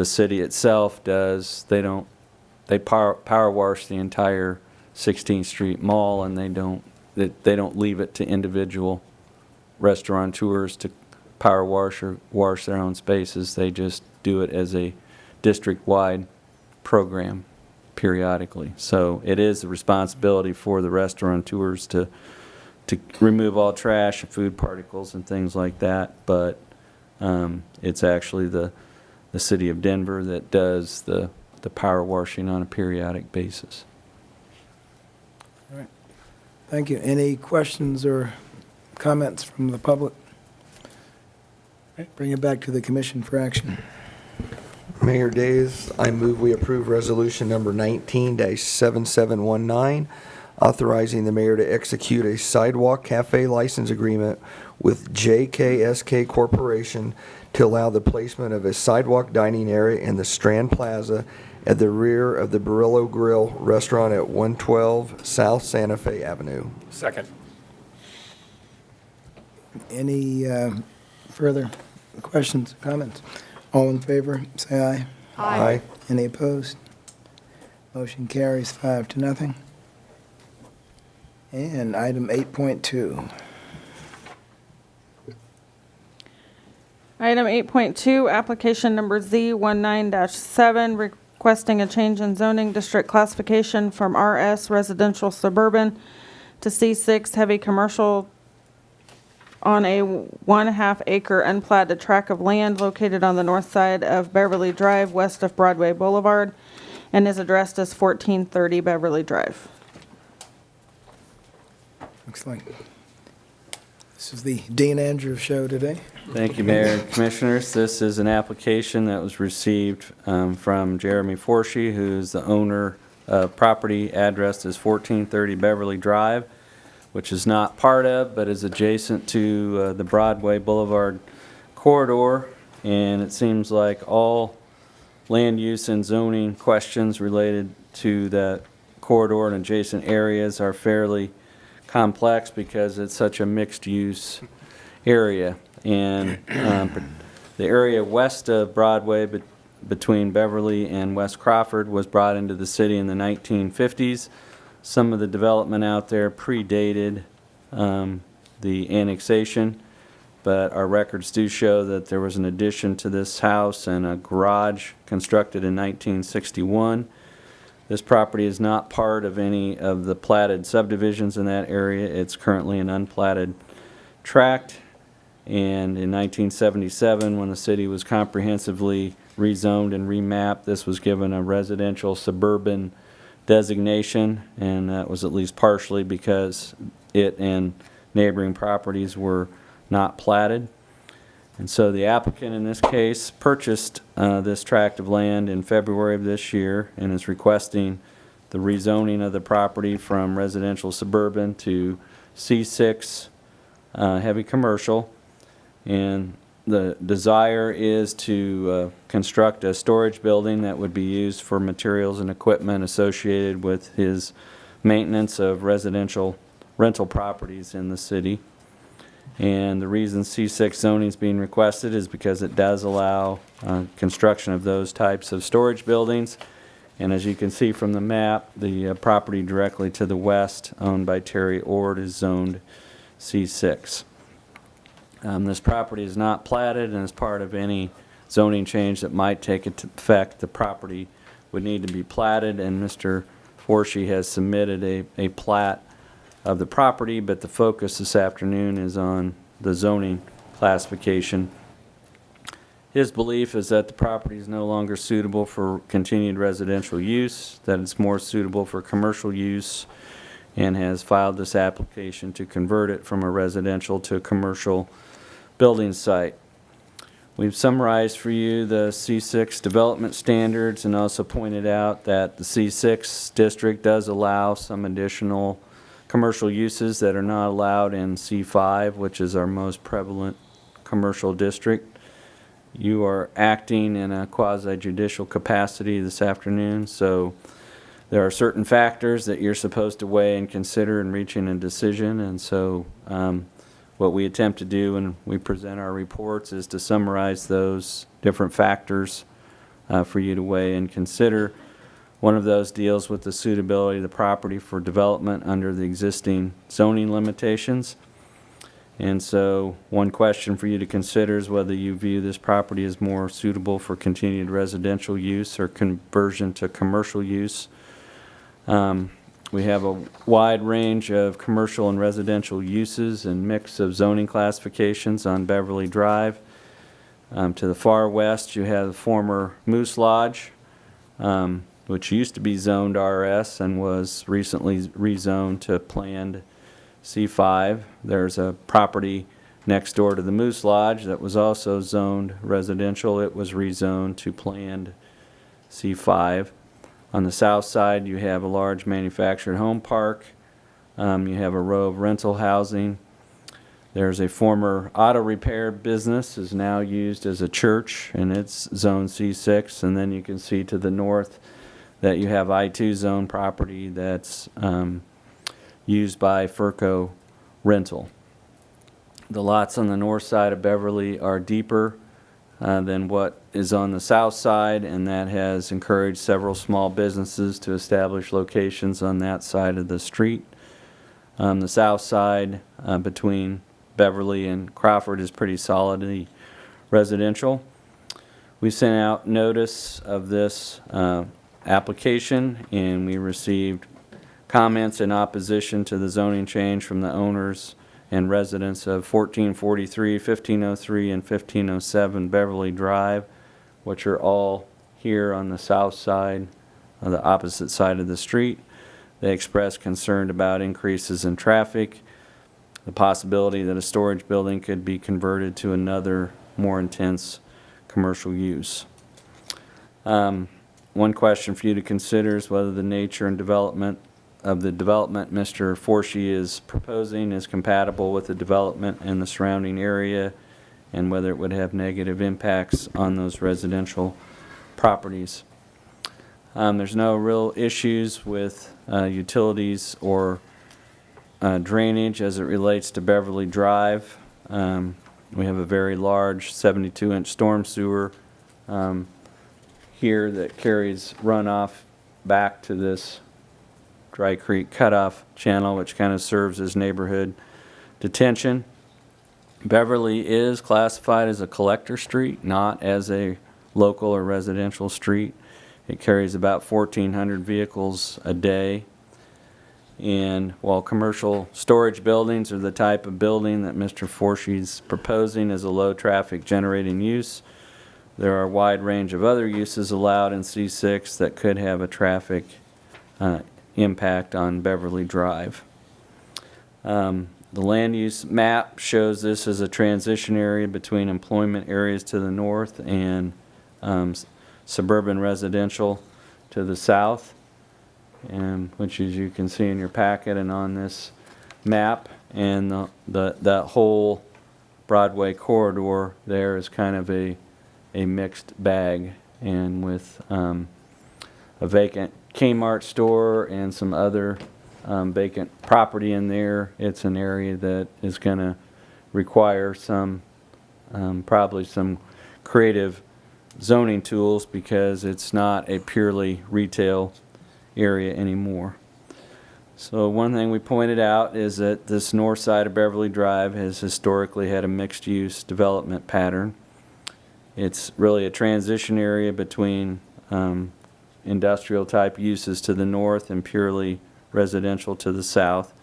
city itself does. They power wash the entire 16th Street Mall, and they don't leave it to individual restaurateurs to power wash or wash their own spaces. They just do it as a district-wide program periodically. So it is the responsibility for the restaurateurs to remove all trash and food particles and things like that, but it's actually the city of Denver that does the power washing on a periodic basis. All right. Thank you. Any questions or comments from the public? All right, bring it back to the commission for action. Mayor Days, I move we approve resolution number 19-7719, authorizing the mayor to execute a sidewalk cafe license agreement with JKSK Corporation to allow the placement of a sidewalk dining area in the Strand Plaza at the rear of the Barillo Grill restaurant at 112 South Santa Fe Avenue. Second. Any further questions, comments? All in favor, say aye. Aye. Any opposed? Motion carries 5-0. And item 8.2. Item 8.2, application number Z19-7, requesting a change in zoning district classification from RS Residential Suburban to C6 Heavy Commercial on a 1/2 acre unplatted tract of land located on the north side of Beverly Drive, west of Broadway Boulevard, and is addressed as 1430 Beverly Drive. Looks like this is the Dean Andrews show today. Thank you, Mayor and Commissioners. This is an application that was received from Jeremy Forshee, who's the owner of property addressed as 1430 Beverly Drive, which is not part of, but is adjacent to the Broadway Boulevard corridor. And it seems like all land use and zoning questions related to that corridor and adjacent areas are fairly complex because it's such a mixed-use area. And the area west of Broadway between Beverly and West Crawford was brought into the city in the 1950s. Some of the development out there predated the annexation. but our records do show that there was an addition to this house and a garage constructed in 1961. This property is not part of any of the platted subdivisions in that area. It's currently an unplatted tract. And in 1977, when the city was comprehensively rezoned and remapped, this was given a residential suburban designation, and that was at least partially because it and neighboring properties were not platted. And so the applicant in this case purchased this tract of land in February of this year and is requesting the rezoning of the property from residential suburban to C6 heavy commercial. And the desire is to construct a storage building that would be used for materials and equipment associated with his maintenance of residential rental properties in the city. And the reason C6 zoning is being requested is because it does allow construction of those types of storage buildings. And as you can see from the map, the property directly to the west, owned by Terry Ord, is zoned C6. This property is not platted, and as part of any zoning change that might take into effect, the property would need to be platted, and Mr. Forshee has submitted a plat of the property, but the focus this afternoon is on the zoning classification. His belief is that the property is no longer suitable for continued residential use, that it's more suitable for commercial use, and has filed this application to convert it from a residential to a commercial building site. We've summarized for you the C6 development standards and also pointed out that the C6 district does allow some additional commercial uses that are not allowed in C5, which is our most prevalent commercial district. You are acting in a quasi-judicial capacity this afternoon, so there are certain factors that you're supposed to weigh and consider in reaching a decision, and so what we attempt to do when we present our reports is to summarize those different factors for you to weigh and consider. One of those deals with the suitability of the property for development under the existing zoning limitations. And so one question for you to consider is whether you view this property as more suitable for continued residential use or conversion to commercial use. We have a wide range of commercial and residential uses and mix of zoning classifications on Beverly Drive. To the far west, you have the former Moose Lodge, which used to be zoned RS and was recently rezoned to planned C5. There's a property next door to the Moose Lodge that was also zoned residential. It was rezoned to planned C5. On the south side, you have a large manufactured home park. You have a row of rental housing. There's a former auto repair business is now used as a church, and it's zone C6. And then you can see to the north that you have I-2 zone property that's used by Furco Rental. The lots on the north side of Beverly are deeper than what is on the south side, and that has encouraged several small businesses to establish locations on that side of the street. The south side between Beverly and Crawford is pretty solidly residential. We sent out notice of this application, and we received comments in opposition to the zoning change from the owners and residents of 1443, 1503, and 1507 Beverly Drive, which are all here on the south side, on the opposite side of the street. They expressed concern about increases in traffic, the possibility that a storage building could be converted to another more intense commercial use. One question for you to consider is whether the nature and development of the development Mr. Forshee is proposing is compatible with the development in the surrounding area, and whether it would have negative impacts on those residential properties. There's no real issues with utilities or drainage as it relates to Beverly Drive. We have a very large 72-inch storm sewer here that carries runoff back to this Dry Creek cutoff channel, which kind of serves as neighborhood detention. Beverly is classified as a collector street, not as a local or residential street. It carries about 1,400 vehicles a day. And while commercial storage buildings are the type of building that Mr. Forshee's proposing as a low-traffic generating use, there are a wide range of other uses allowed in C6 that could have a traffic impact on Beverly Drive. The land use map shows this as a transition area between employment areas to the north and suburban residential to the south, and which, as you can see in your packet and on this map, and that whole Broadway corridor there is kind of a mixed bag, and with a vacant Kmart store and some other vacant property in there, it's an area that is going to require some, probably some creative zoning tools, because it's not a purely retail area anymore. So one thing we pointed out is that this north side of Beverly Drive has historically had a mixed-use development pattern. It's really a transition area between industrial-type uses to the north and purely residential to the south.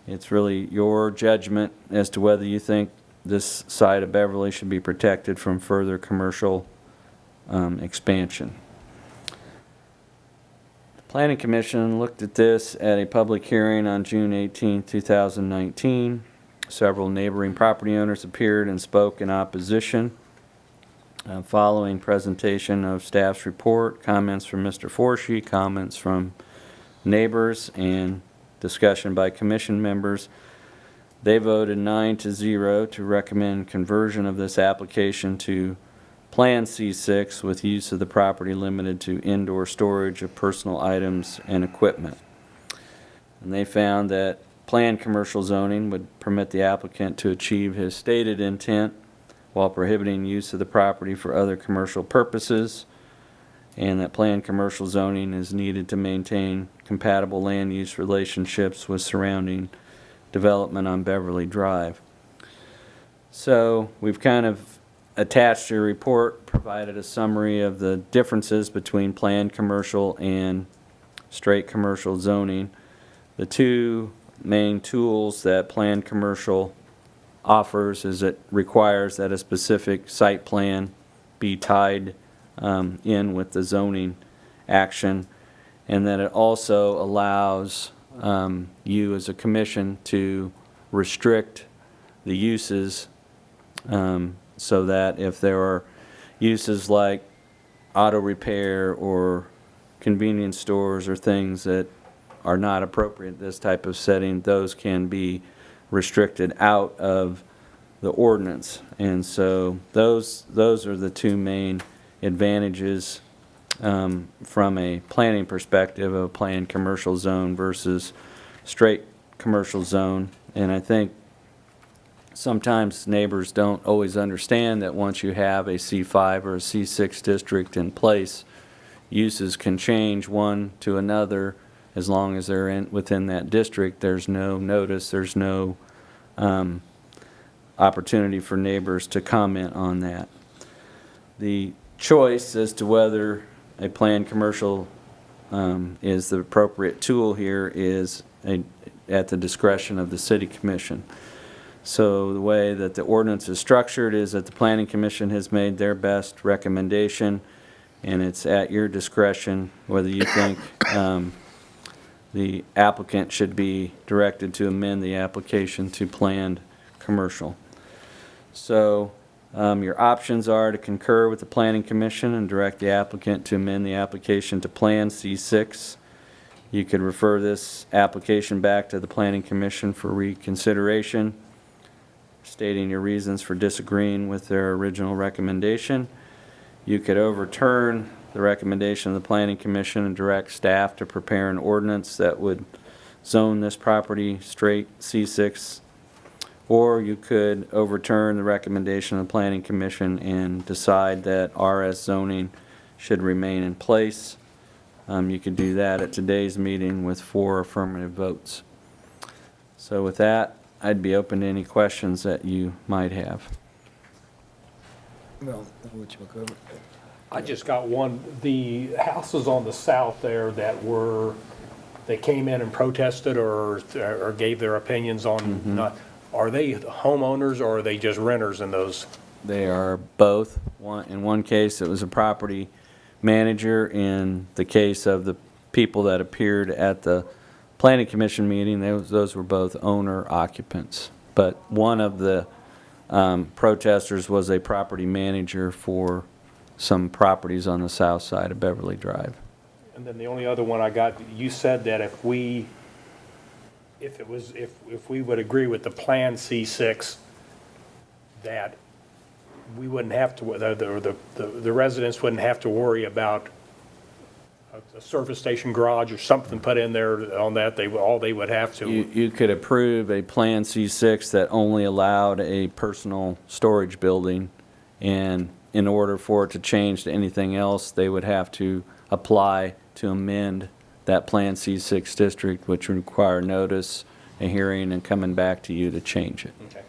It's really your judgment as to whether you think this side of Beverly should be protected from further commercial expansion. The Planning Commission looked at this at a public hearing on June 18, 2019. Several neighboring property owners appeared and spoke in opposition. Following presentation of staff's report, comments from Mr. Forshee, comments from neighbors, and discussion by commission members, they voted 9-0 to recommend conversion of this application to Plan C6 with use of the property limited to indoor storage of personal items and equipment. And they found that planned commercial zoning would permit the applicant to achieve his stated intent while prohibiting use of the property for other commercial purposes, and that planned commercial zoning is needed to maintain compatible land use relationships with surrounding development on Beverly Drive. So we've kind of attached a report, provided a summary of the differences between planned commercial and straight commercial zoning. The two main tools that planned commercial offers is it requires that a specific site plan be tied in with the zoning action, and that it also allows you as a commission to restrict the uses so that if there are uses like auto repair or convenience stores or things that are not appropriate in this type of setting, those can be restricted out of the ordinance. And so those are the two main advantages from a planning perspective of a planned commercial zone versus straight commercial zone. And I think sometimes neighbors don't always understand that once you have a C5 or a C6 district in place, uses can change one to another. As long as they're within that district, there's no notice, there's no opportunity for neighbors to comment on that. The choice as to whether a planned commercial is the appropriate tool here is at the discretion of the City Commission. So the way that the ordinance is structured is that the Planning Commission has made their best recommendation, and it's at your discretion whether you think the applicant should be directed to amend the application to planned commercial. So your options are to concur with the Planning Commission and direct the applicant to amend the application to Plan C6. You could refer this application back to the Planning Commission for reconsideration, stating your reasons for disagreeing with their original recommendation. You could overturn the recommendation of the Planning Commission and direct staff to prepare an ordinance that would zone this property straight C6, or you could overturn the recommendation of the Planning Commission and decide that RS zoning should remain in place. You could do that at today's meeting with 4 affirmative votes. So with that, I'd be open to any questions that you might have. Well, I'll let you look over. I just got one, the houses on the south there they came in and protested or gave their opinions on, not, are they homeowners or are they just renters in those? They are both. In one case, it was a property manager. In the case of the people that appeared at the planning commission meeting, those were both owner occupants. But one of the protesters was a property manager for some properties on the south side of Beverly Drive. And then the only other one I got, you said that if we would agree with the Plan C6, that we wouldn't have to, the residents wouldn't have to worry about a service station garage or something put in there on that. All they would have to. You could approve a Plan C6 that only allowed a personal storage building, and in order for it to change to anything else, they would have to apply to amend that Plan C6 district, which would require notice, a hearing, and coming back to you to change it. Okay.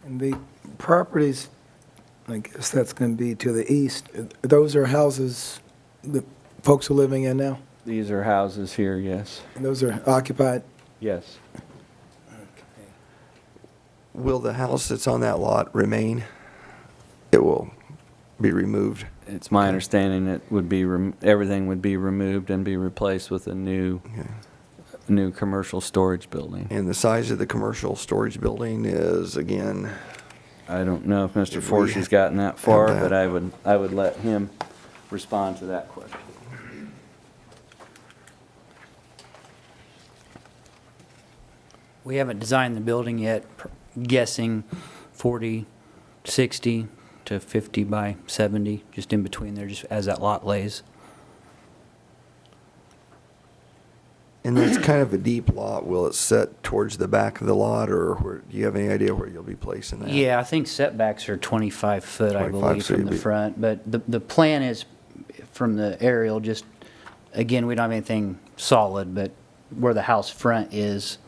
And the properties, I guess that's going to be to the east, those are houses that folks are living in now? These are houses here, yes. And those are occupied? Yes. Will the house that's on that lot remain? It will be removed? It's my understanding it would be, everything would be removed and be replaced with a new commercial storage building. And the size of the commercial storage building is, again? I don't know if Mr. If we Forsey's gotten that far, have that. but I would let him respond to that question. We haven't designed the building yet, guessing 40, 60 to 50 by 70, just in between there, just as that lot lays. And that's kind of a deep lot. Will it set towards the back of the lot, or do you have any idea where you'll be placing that? Yeah, I think setbacks are 25 foot, I 25, believe, so from you'd the be- front. But the plan is, from the aerial, just, again, we don't have anything solid, but where the house front is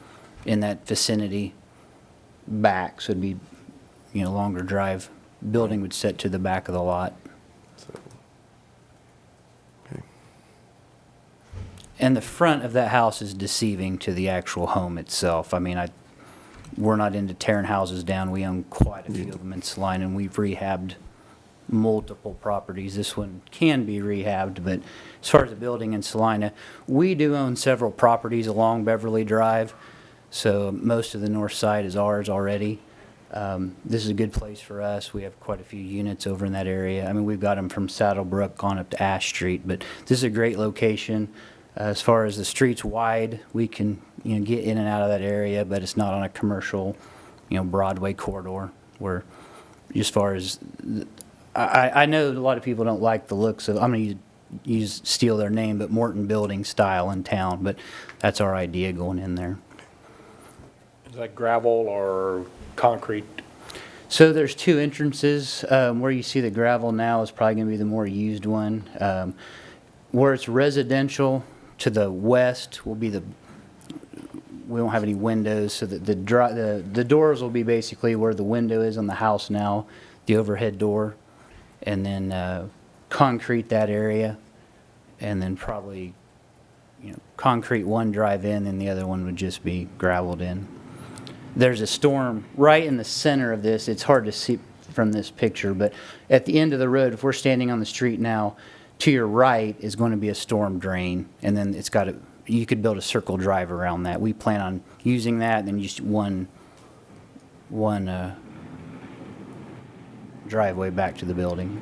in that vicinity back, so it'd be, longer drive. Building would set to the back of the lot. So, okay. And the front of that house is deceiving to the actual home itself. I mean, we're not into tearing houses down. We own quite a few of them in Salina, and we've rehabbed multiple properties. This one can be rehabbed, but as far as the building in Salina, we do own several properties along Beverly Drive, so most of the north side is ours already. This is a good place for us. We have quite a few units over in that area. I mean, we've got them from Saddlebrook on up to Ash Street, but this is a great location. As far as the street's wide, we can, get in and out of that area, but it's not on a commercial, Broadway corridor where, as far as, I know a lot of people don't like the looks of, I'm going to steal their name, but Morton Building style in town, but that's our idea going in there. Is that gravel or concrete? So there's two entrances. Where you see the gravel now is probably going to be the more used one. Where it's residential to the west will be we don't have any windows, so that the doors will be basically where the window is on the house now, the overhead door, and then concrete that area, and then probably concrete one drive in, and the other one would just be gravelled in. There's a storm right in the center of this. It's hard to see from this picture, but at the end of the road, if we're standing on the street now, to your right is going to be a storm drain, and then you could build a circle drive around that. We plan on using that, and then just one driveway back to the building.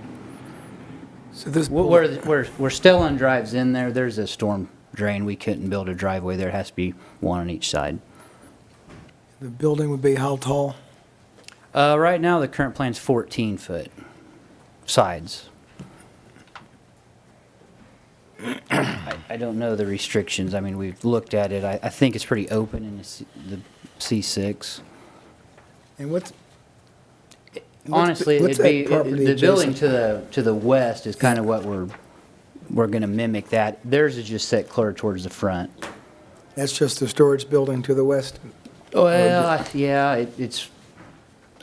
So this, Where Stellon drives in there, there's a storm drain. We couldn't build a driveway there. It has to be one on each side. the building would be how tall? Right now, the current plan's 14 foot sides. I don't know the restrictions. I mean, we've looked at it. I think it's pretty open in the C6. And what's? Honestly, what's it'd be, that property the building adjacent? to the west is kind of what we're going to mimic that. Theirs is just set clear towards the front. That's just the storage building to the west? Well, yeah, it's,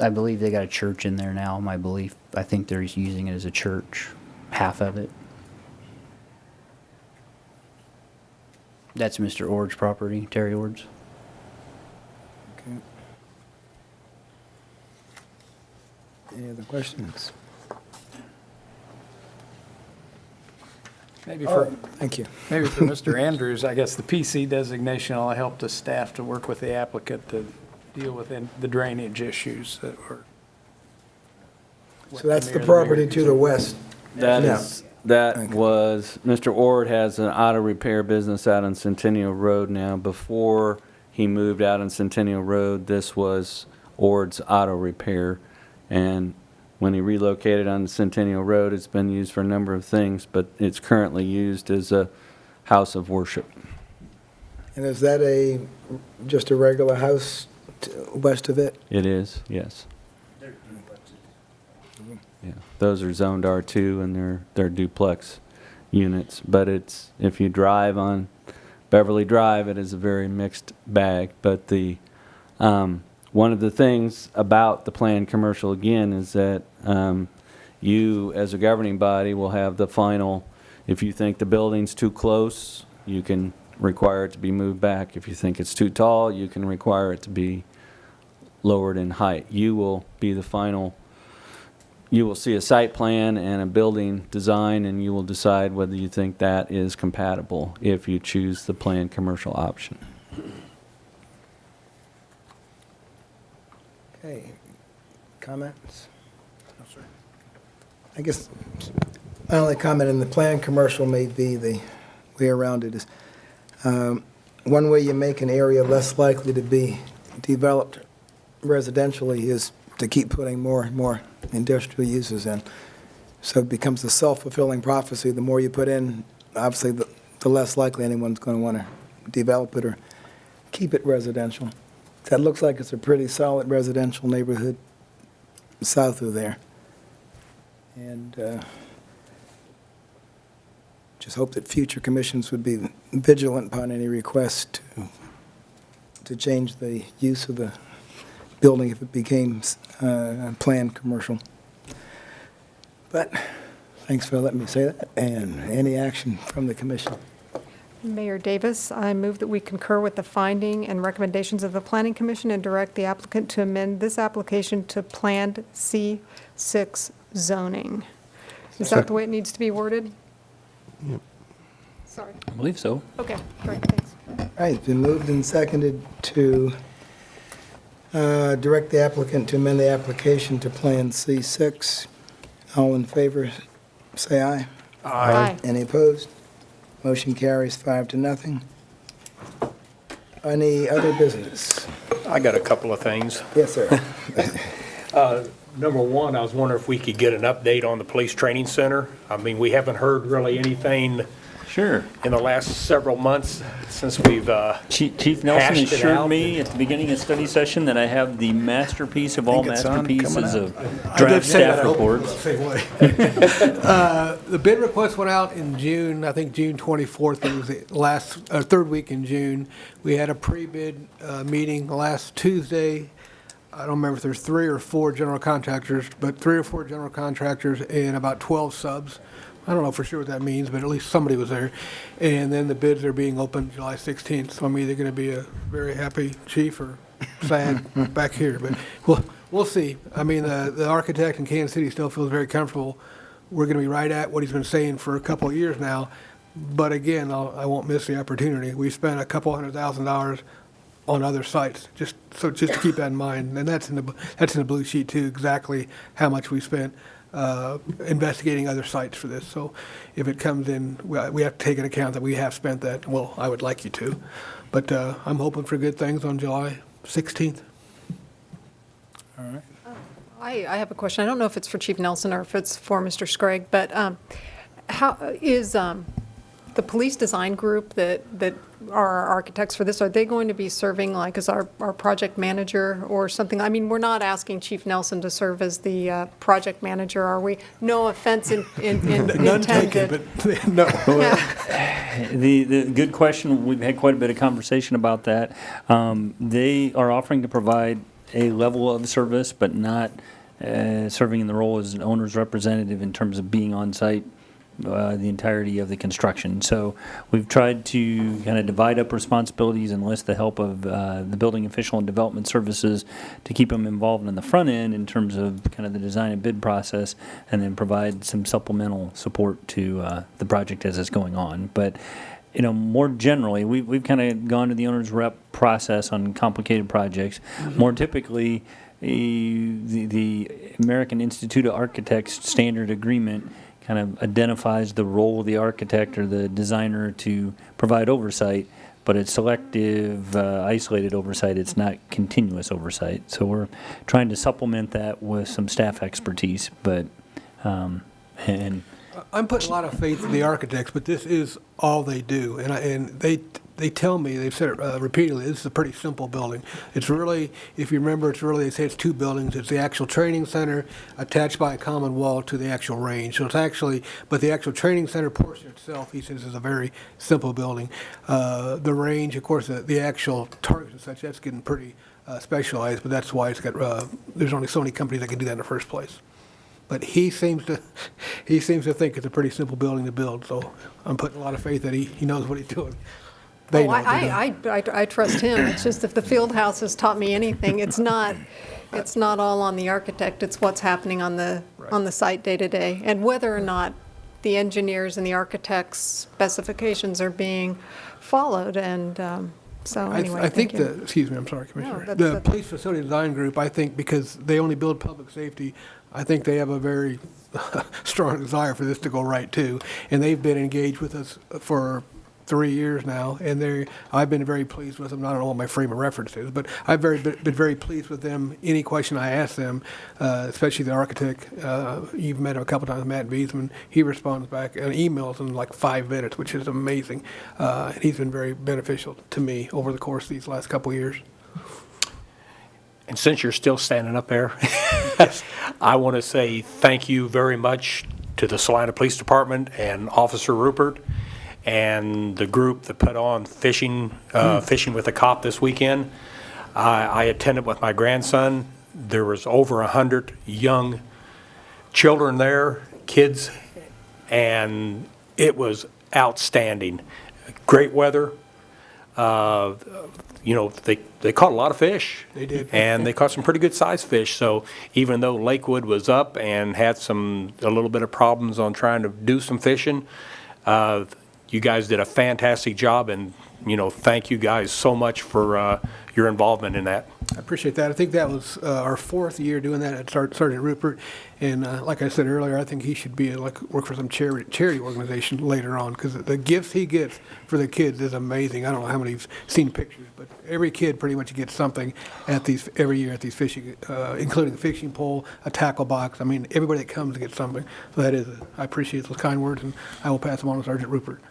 I believe they got a church in there now, my belief. I think they're using it as a church, half of it. That's Mr. Ord's property, Terry Ord's. Okay. Any other questions? Maybe for, Thank you. maybe for Mr. Andrews, I guess the PC designation will help the staff to work with the applicant to deal with the drainage issues that were. So that's the property to the west? That Yeah. is, that Okay. was, Mr. Ord has an auto repair business out on Centennial Road now. Before he moved out on Centennial Road, this was Ord's Auto Repair. And when he relocated on Centennial Road, it's been used for a number of things, but it's currently used as a house of worship. And is that just a regular house west of it? It is, yes. Yeah, those are zoned R2 and they're duplex units. But it's, if you drive on Beverly Drive, it is a very mixed bag. But one of the things about the planned commercial, again, is that you, as a governing body, will have the final, if you think the building's too close, you can require it to be moved back. If you think it's too tall, you can require it to be lowered in height. You will be the final, you will see a site plan and a building design, and you will decide whether you think that is compatible if you choose the planned commercial option. Okay, comments? No, sir. I guess my only comment in the plan commercial may be the way around it is, one way you make an area less likely to be developed residentially is to keep putting more and more industrial uses in. So it becomes a self-fulfilling prophecy. The more you put in, obviously, the less likely anyone's going to want to develop it or keep it residential. That looks like it's a pretty solid residential neighborhood south of there. And just hope that future commissions would be vigilant upon any request to change the use of the building if it became planned commercial. But thanks for letting me say that. And any action from the commission? Mayor Davis, I move that we concur with the finding and recommendations of the Planning Commission and direct the applicant to amend this application to Planned C6 zoning. Is that the way it needs to be worded? Yep. Sorry. I believe so. Okay, great, thanks. All right, it's been moved and seconded to direct the applicant to amend the application to Plan C6. All in favor, say aye. Aye. Any opposed? Motion carries 5-0. Any other business? I got a couple of things. Yes, sir. Number one, I was wondering if we could get an update on the police training center. I mean, we haven't heard really anything Sure. in the last several months since we've Chief Nelson hashed it assured out. me at the beginning of study session that I have the masterpiece of all think it's on, coming masterpieces up. of draft staff reports. Same way. The bid request went out in June, I think June 24th, it was the third week in June. We had a pre-bid meeting last Tuesday. I don't remember if there's 3 or 4 general contractors, but 3 or 4 general contractors and about 12 subs. I don't know for sure what that means, but at least somebody was there. And then the bids are being opened July 16th, so I'm either going to be a very happy chief or sad back here, but we'll see. I mean, the architect in Kansas City still feels very comfortable. We're going to be right at what he's been saying for a couple of years now. But again, I won't miss the opportunity. We spent a couple $100,000 on other sites, just to keep that in mind. And that's in the blue sheet too, exactly how much we spent investigating other sites for this. So if it comes in, we have to take into account that we have spent that. Well, I would like you to. But I'm hoping for good things on July 16th. All right. I have a question. I don't know if it's for Chief Nelson or if it's for Mr. Scragg, but how is the police design group that are our architects for this, are they going to be serving like as our project manager or something? I mean, we're not asking Chief Nelson to serve as the project manager, are we? No offense None taken, intended. but no. The good question, we've had quite a bit of conversation about that. They are offering to provide a level of service, but not serving in the role as an owner's representative in terms of being on site the entirety of the construction. So we've tried to kind of divide up responsibilities and enlist the help of the building official and development services to keep them involved in the front end in terms of kind of the design and bid process, and then provide some supplemental support to the project as it's going on. But more generally, we've kind of gone to the owner's rep process on complicated projects. More typically, the American Institute of Architects standard agreement kind of identifies the role of the architect or the designer to provide oversight, but it's selective, isolated oversight. It's not continuous oversight. So we're trying to supplement that with some staff expertise, but and I'm putting a lot of faith in the architects, but this is all they do. And they tell me, they've said it repeatedly, this is a pretty simple building. It's really, if you remember, they say it's two buildings. It's the actual training center attached by a common wall to the actual range. So it's actually, but the actual training center portion itself, he says, is a very simple building. The range, of course, the actual targets and such, that's getting pretty specialized, but that's why it's got, there's only so many companies that can do that in the first place. But he seems to think it's a pretty simple building to build, so I'm putting a lot of faith that he knows what he's doing. They know what they're doing. I trust him. It's just if the field house has taught me anything, it's not all on the architect. It's what's happening on the site day to day, and whether or not the engineers and the architects' specifications are being followed. And so anyway, I think thank you. excuse me, I'm sorry, Commissioner. No, The Police Facility Design Group, I think, because they only build public safety, I think they have a very strong desire for this to go right too. And they've been engaged with us for 3 years now, and I've been very pleased with them. I don't know what my frame of reference is, but I've been very pleased with them. Any question I ask them, especially the architect, you've met him a couple times, Matt Beesman, he responds back and emails in like 5 minutes, which is amazing. And he's been very beneficial to me over the course of these last couple of years. And since you're still standing up there, I want to say thank you very much to the Salina Police Department and Officer Rupert and the group that put on Fishing with a Cop this weekend. I attended with my grandson. There was over 100 young children there, kids, and it was outstanding. Great weather. They caught a lot of fish. They did. And they caught some pretty good sized fish. So even though Lakewood was up and had a little bit of problems on trying to do some fishing, you guys did a fantastic job, and thank you guys so much for your involvement in that. I appreciate that. I think that was our 4th year doing that at Sergeant Rupert, and like I said earlier, I think he should be work for some charity organization later on, because the gifts he gets for the kids is amazing. I don't know how many you've seen pictures, but every kid pretty much gets something every year at these fishing, including a fishing pole, a tackle box. I mean, everybody that comes gets something. So I appreciate those kind words, and I will pass them on to Sergeant Rupert.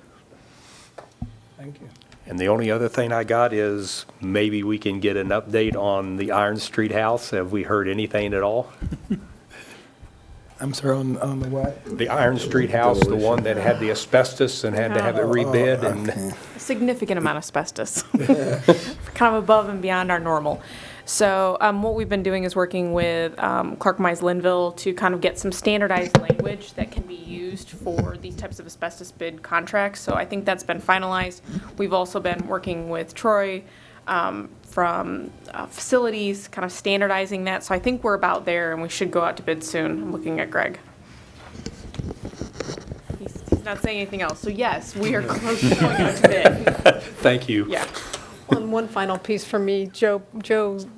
Thank you. And the only other thing I got is maybe we can get an update on the Iron Street house. Have we heard anything at all? I'm sorry, on the what? The Iron Street house, the one that had the asbestos and had to have it rebid and. A significant amount of asbestos, kind of above and beyond our normal. So what we've been doing is working with Clark Mize Linville to kind of get some standardized language that can be used for these types of asbestos bid contracts. So I think that's been finalized. We've also been working with Troy from facilities, kind of standardizing that. So I think we're about there, and we should go out to bid soon. I'm looking at Greg. He's not saying anything else. So yes, we are close to going out to bid. Thank you. Yeah. And one final piece from me, Joe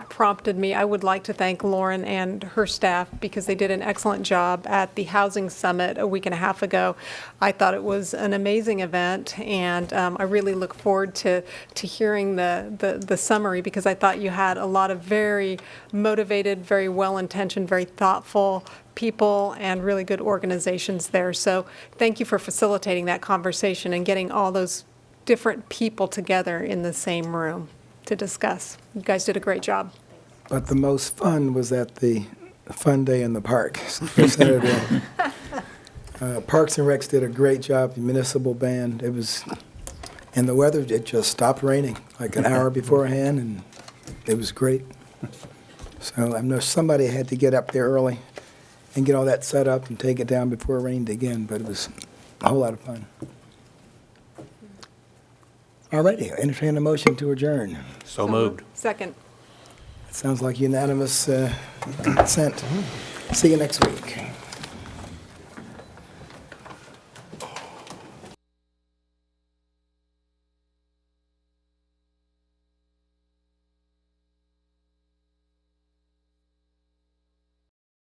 prompted me, I would like to thank Lauren and her staff because they did an excellent job at the Housing Summit a week and a half ago. I thought it was an amazing event, and I really look forward to hearing the summary because I thought you had a lot of very motivated, very well-intentioned, very thoughtful people and really good organizations there. So thank you for facilitating that conversation and getting all those different people together in the same room to discuss. You guys did a great job. But the most fun was at the fun day in the park Saturday. Parks and Recs did a great job, the municipal band. It was, and the weather, it just stopped raining like an hour beforehand, and it was great. So I know somebody had to get up there early and get all that set up and take it down before it rained again, but it was a whole lot of fun. All righty, entertain a motion to adjourn. So moved. Second. It sounds like unanimous consent. See you next week.